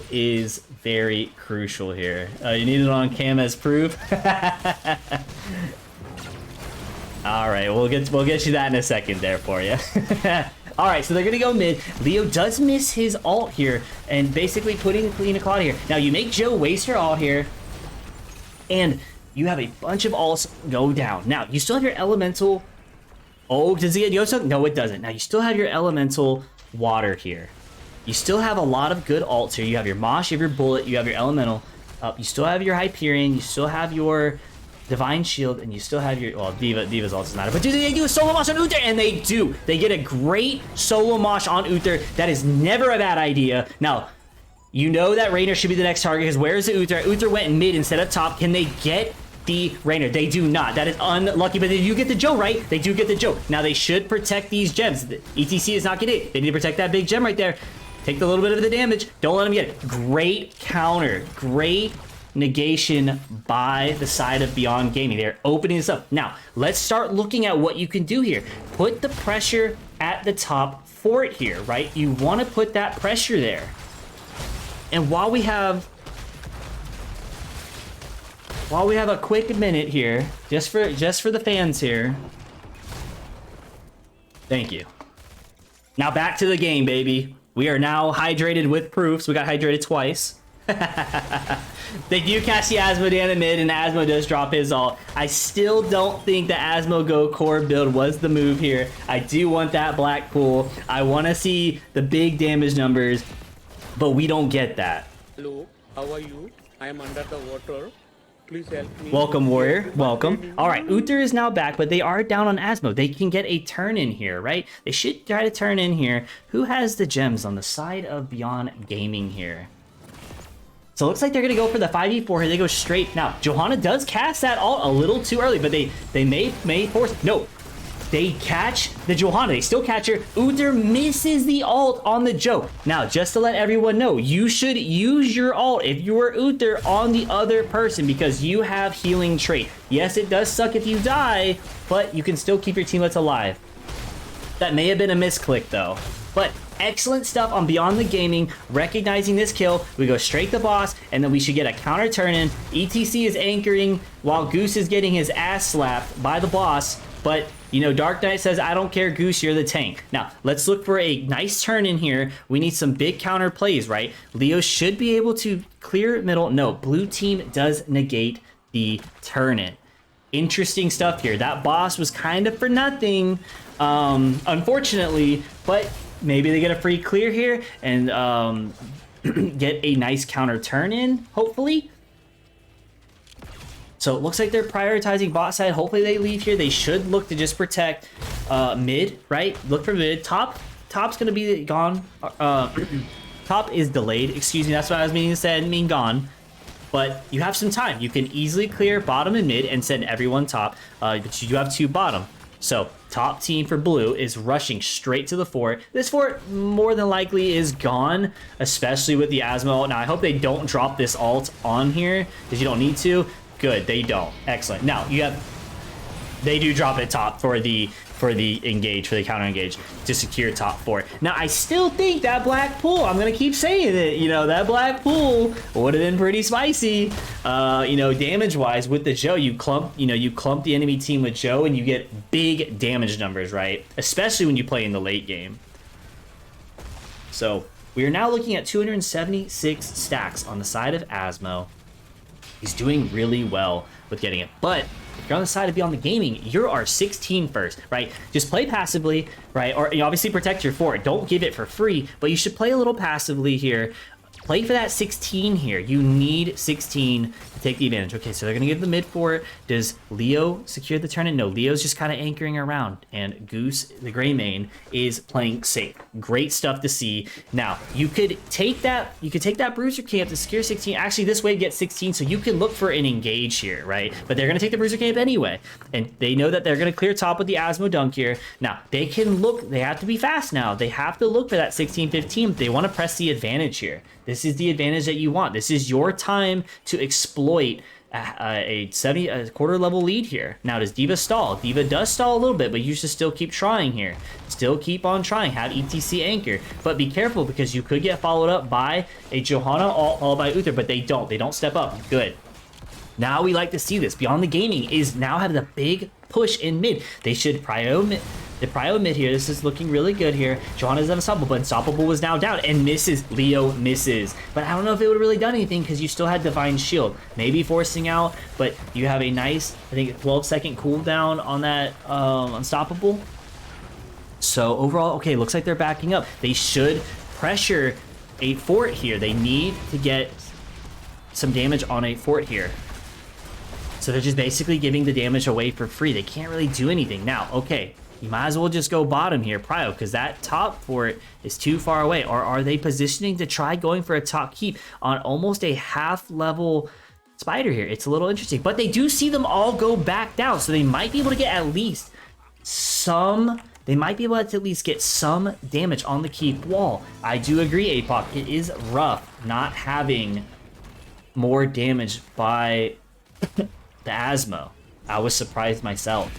[SPEAKER 1] is very crucial here. You need it on cam as proof. All right, we'll get you that in a second there for you. All right, so they're gonna go mid. Leo does miss his ult here, and basically putting Lina Claude here. Now you make Joe waste her ult here, and you have a bunch of ults go down. Now, you still have your elemental. Oh, does he get Yosa? No, it doesn't. Now, you still have your elemental water here. You still have a lot of good ults here. You have your Mosh, you have your Bullet, you have your elemental. You still have your Hyperion, you still have your Divine Shield, and you still have your, well, Diva's ult doesn't matter. But do they do a solo mosh on Uther? And they do. They get a great solo mosh on Uther. That is never a bad idea. Now, you know that Rainer should be the next target, because where is the Uther? Uther went mid instead of top. Can they get the Rainer? They do not. That is unlucky, but they do get the Joe, right? They do get the Joe. Now, they should protect these gems. The ETC is not getting it. They need to protect that big gem right there. Take a little bit of the damage. Don't let them get it. Great counter. Great negation by the side of Beyond Gaming. They're opening this up. Now, let's start looking at what you can do here. Put the pressure at the top fort here, right? You want to put that pressure there. And while we have a quick minute here, just for the fans here. Thank you. Now back to the game, baby. We are now hydrated with proofs. We got hydrated twice. They do catch the Asmodan in mid, and Asmo does drop his ult. I still don't think the Asmo Go core build was the move here. I do want that black pool. I want to see the big damage numbers, but we don't get that.
[SPEAKER 2] Hello, how are you? I am under the water. Please help me.
[SPEAKER 1] Welcome, warrior. Welcome. All right, Uther is now back, but they are down on Asmo. They can get a turn in here, right? They should try to turn in here. Who has the gems on the side of Beyond Gaming here? So it looks like they're going to go for the 5v4 here. They go straight. Now, Johanna does cast that ult a little too early, but they may force. No, they catch the Johanna. They still catch her. Uther misses the ult on the Joe. Now, just to let everyone know, you should use your ult if you are Uther on the other person because you have healing trait. Yes, it does suck if you die, but you can still keep your teammates alive. That may have been a misclick, though. But excellent stuff on Beyond the Gaming, recognizing this kill. We go straight to boss, and then we should get a counter turn in. ETC is anchoring while Goose is getting his ass slapped by the boss. But, you know, Dark Knight says, I don't care, Goose, you're the tank. Now, let's look for a nice turn in here. We need some big counter plays, right? Leo should be able to clear middle. No, blue team does negate the turn-in. Interesting stuff here. That boss was kind of for nothing, unfortunately, but maybe they get a free clear here and get a nice counter turn-in, hopefully. So it looks like they're prioritizing bot side. Hopefully they leave here. They should look to just protect mid, right? Look for mid. Top's gonna be gone. Top is delayed. Excuse me. That's what I was meaning to say. I didn't mean gone. But you have some time. You can easily clear bottom and mid and send everyone top. But you do have 2 bottom. So top team for blue is rushing straight to the fort. This fort more than likely is gone, especially with the Asmo. Now I hope they don't drop this ult on here because you don't need to. Good, they don't. Excellent. Now they do drop it top for the engage, for the counter engage to secure top 4. Now I still think that black pool, I'm gonna keep saying it, you know, that black pool would have been pretty spicy. You know, damage wise with the Joe, you clump the enemy team with Joe and you get big damage numbers, right? Especially when you play in the late game. So we are now looking at 276 stacks on the side of Asmo. He's doing really well with getting it, but if you're on the side of Beyond the Gaming, you are 16 first, right? Just play passively, right? Or you obviously protect your fort. Don't give it for free, but you should play a little passively here. Play for that 16 here. You need 16 to take the advantage. Okay, so they're going to give the mid fort. Does Leo secure the turn-in? No, Leo's just kind of anchoring around. And Goose, the gray main, is playing safe. Great stuff to see. Now, you could take that bruiser camp to secure 16. Actually, this way get 16, so you can look for an engage here, right? But they're going to take the bruiser camp anyway. And they know that they're going to clear top with the Asmo dunk here. Now, they can look. They have to be fast now. They have to look for that 16-15. They want to press the advantage here. This is the advantage that you want. This is your time to exploit a quarter level lead here. Now, does D.Va stall? D.Va does stall a little bit, but you should still keep trying here. Still keep on trying. Have ETC anchor. But be careful because you could get followed up by a Johanna all by Uther, but they don't. They don't step up. Good. Now we like to see this. Beyond the Gaming is now having a big push in mid. They should prio mid. The prio mid here, this is looking really good here. Johanna's unstoppable, but Unstoppable was now down and misses. Leo misses. But I don't know if it would have really done anything because you still had Divine Shield. Maybe forcing out, but you have a nice, I think, 12-second cooldown on that Unstoppable. So overall, okay, looks like they're backing up. They should pressure a fort here. They need to get some damage on a fort here. So they're just basically giving the damage away for free. They can't really do anything. Now, okay. You might as well just go bottom here, prio, because that top fort is too far away. Or are they positioning to try going for a top keep on almost a half-level spider here? It's a little interesting. But they do see them all go back down, so they might be able to get at least some... They might be able to at least get some damage on the keep wall. I do agree, APOC. It is rough not having more damage by the Asmo. I was surprised myself.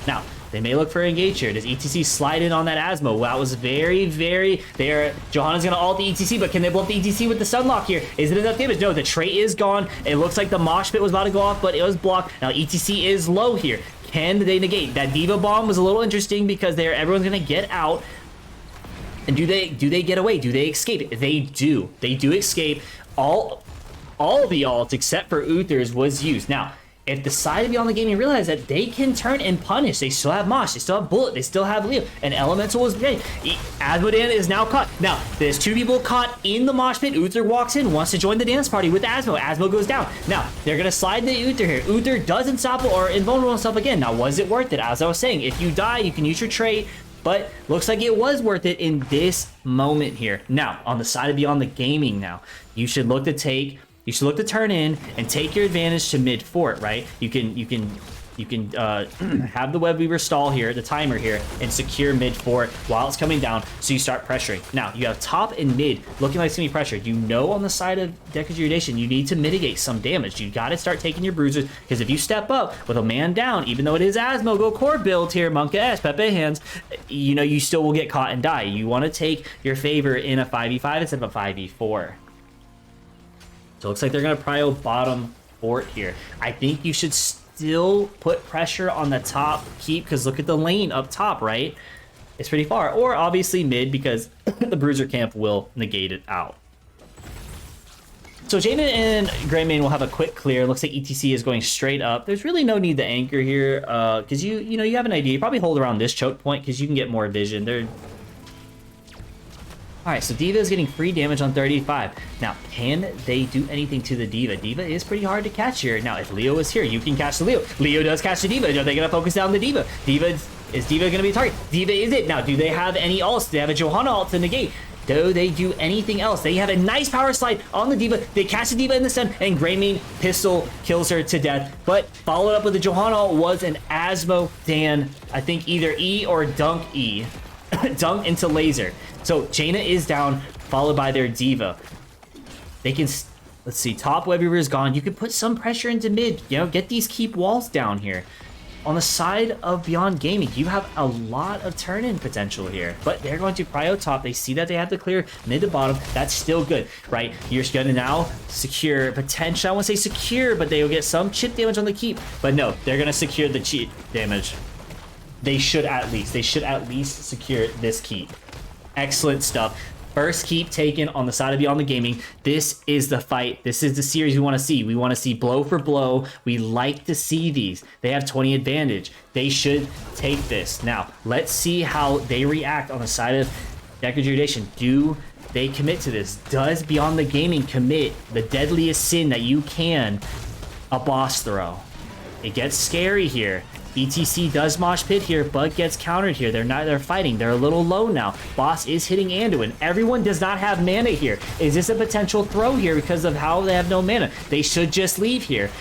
[SPEAKER 1] Now, they may look for engage here. Does ETC slide in on that Asmo? Well, that was very there. Johanna's gonna ult the ETC, but can they blow up the ETC with the Sunlock here? Is it enough damage? No, the trait is gone. It looks like the mosh pit was about to go off, but it was blocked. Now ETC is low here. Can they negate? That D.Va bomb was a little interesting because everyone's gonna get out. And do they get away? Do they escape? They do. They do escape. All the ults except for Uther's was used. Now, if the side of Beyond the Gaming realize that they can turn and punish, they still have Mosh, they still have Bullet, they still have Leo, and Elemental was great. Asmodan is now caught. Now, there's 2 people caught in the mosh pit. Uther walks in, wants to join the dance party with Asmo. Asmo goes down. Now, they're going to slide the Uther here. Uther does unstoppable or invulnerable himself again. Now, was it worth it? As I was saying, if you die, you can use your trait, but looks like it was worth it in this moment here. Now, on the side of Beyond the Gaming now, you should look to turn in and take your advantage to mid fort, right? You can have the Web Weaver stall here, the timer here, and secure mid fort while it's coming down, so you start pressuring. Now, you have top and mid looking like it's gonna be pressured. You know on the side of Deckard's Erudition, you need to mitigate some damage. You gotta start taking your bruisers, because if you step up with a man down, even though it is Asmo, go core build here, Monka S, Pepe hands, you know, you still will get caught and die. You wanna take your favor in a 5v5 instead of a 5v4. So it looks like they're going to prio bottom fort here. I think you should still put pressure on the top keep, because look at the lane up top, right? It's pretty far. Or obviously mid, because the bruiser camp will negate it out. So Jaina and Greymane will have a quick clear. Looks like ETC is going straight up. There's really no need to anchor here, because you have an idea. You probably hold around this choke point because you can get more vision. Alright, so D.Va is getting free damage on 35. Now, can they do anything to the D.Va? D.Va is pretty hard to catch here. Now, if Leo is here, you can catch the Leo. Leo does catch the D.Va. Are they going to focus down the D.Va? Is D.Va going to be a target? D.Va is it. Now, do they have any ults? Do they have a Johanna ult to negate? Do they do anything else? They have a nice power slide on the D.Va. They catch the D.Va in the stun, and Greymane pistol kills her to death. But followed up with the Johanna ult was an Asmo Dan, I think either E or Dunk E. Dunk into laser. So Jaina is down, followed by their D.Va. They can, let's see, top web weaver is gone. You can put some pressure into mid, get these keep walls down here. On the side of Beyond Gaming, you have a lot of turn-in potential here, but they're going to prio top. They see that they have to clear mid to bottom. That's still good, right? You're going to now secure potential. I won't say secure, but they will get some chip damage on the keep. But no, they're going to secure the cheat damage. They should at least secure this keep. Excellent stuff. First keep taken on the side of Beyond the Gaming. This is the fight. This is the series we want to see. We want to see blow for blow. We like to see these. They have 20 advantage. They should take this. Now, let's see how they react on the side of Deckard Erudition. Do they commit to this? Does Beyond the Gaming commit the deadliest sin that you can? A boss throw. It gets scary here. ETC does mosh pit here, but gets countered here. They're fighting. They're a little low now. Boss is hitting Anduin. Everyone does not have mana here. Is this a potential throw here because of how they have no mana? They should just leave here.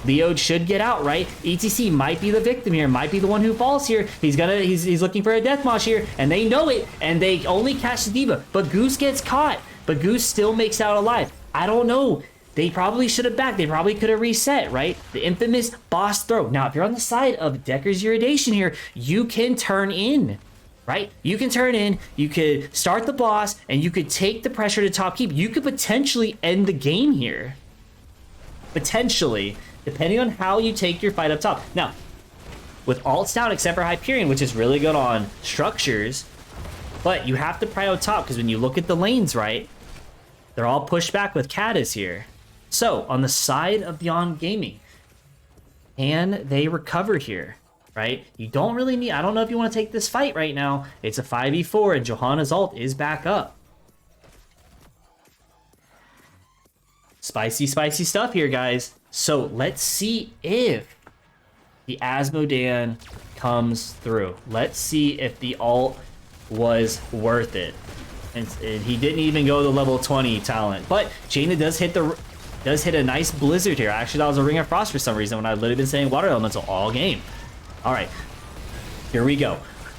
[SPEAKER 1] Leo should get out, right? ETC might be the victim here, might be the one who falls here. He's looking for a death mosh here, and they know it, and they only catch the D.Va. But Goose gets caught, but Goose still makes out alive. I don't know. They probably should have backed. They probably could have reset, right? The infamous boss throw. Now, if you're on the side of Deckard's Erudition here, you can turn in, right? You can turn in, you could start the boss, and you could take the pressure to top keep. You could potentially end the game here. Potentially, depending on how you take your fight up top. Now, with ults down, except for Hyperion, which is really good on structures, but you have to prio top, because when you look at the lanes, right, they're all pushed back with Caddis here. So, on the side of Beyond Gaming, can they recover here, right? You don't really need... I don't know if you want to take this fight right now. It's a 5v4, and Johanna's ult is back up. Spicy, spicy stuff here, guys. So, let's see if the Asmodan comes through. Let's see if the ult was worth it. And he didn't even go to level 20 talent. But Jaina does hit a nice blizzard here. Actually, that was a Ring of Frost for some reason when I've literally been saying water elemental all game. All right, here we go.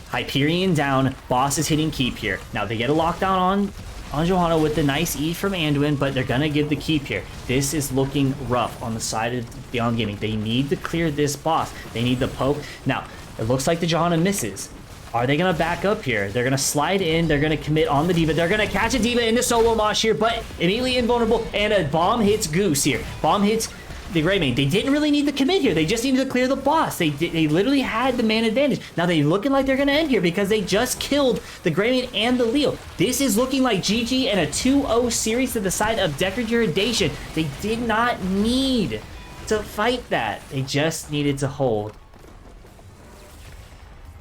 [SPEAKER 1] Hyperion down. Boss is hitting keep here. Now they get a lockdown on Johanna with the nice E from Anduin, but they're gonna give the keep here. This is looking rough on the side of Beyond Gaming. They need to clear this boss. They need the poke. Now it looks like the Johanna misses. Are they going to back up here? They're going to slide in. They're going to commit on the D.Va. They're going to catch a D.Va into solo mosh here, but immediately invulnerable, and a bomb hits Goose here. Bomb hits the Greymane. They didn't really need to commit here. They just needed to clear the boss. They literally had the man advantage. Now they're looking like they're going to end here because they just killed the Greymane and the Leo. This is looking like GG and a 2-0 series to the side of Deckard Erudition. They did not need to fight that. They just needed to hold.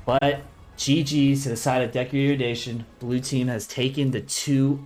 [SPEAKER 1] But GG's to the side of Deckard Erudition. Blue team has taken the 2-0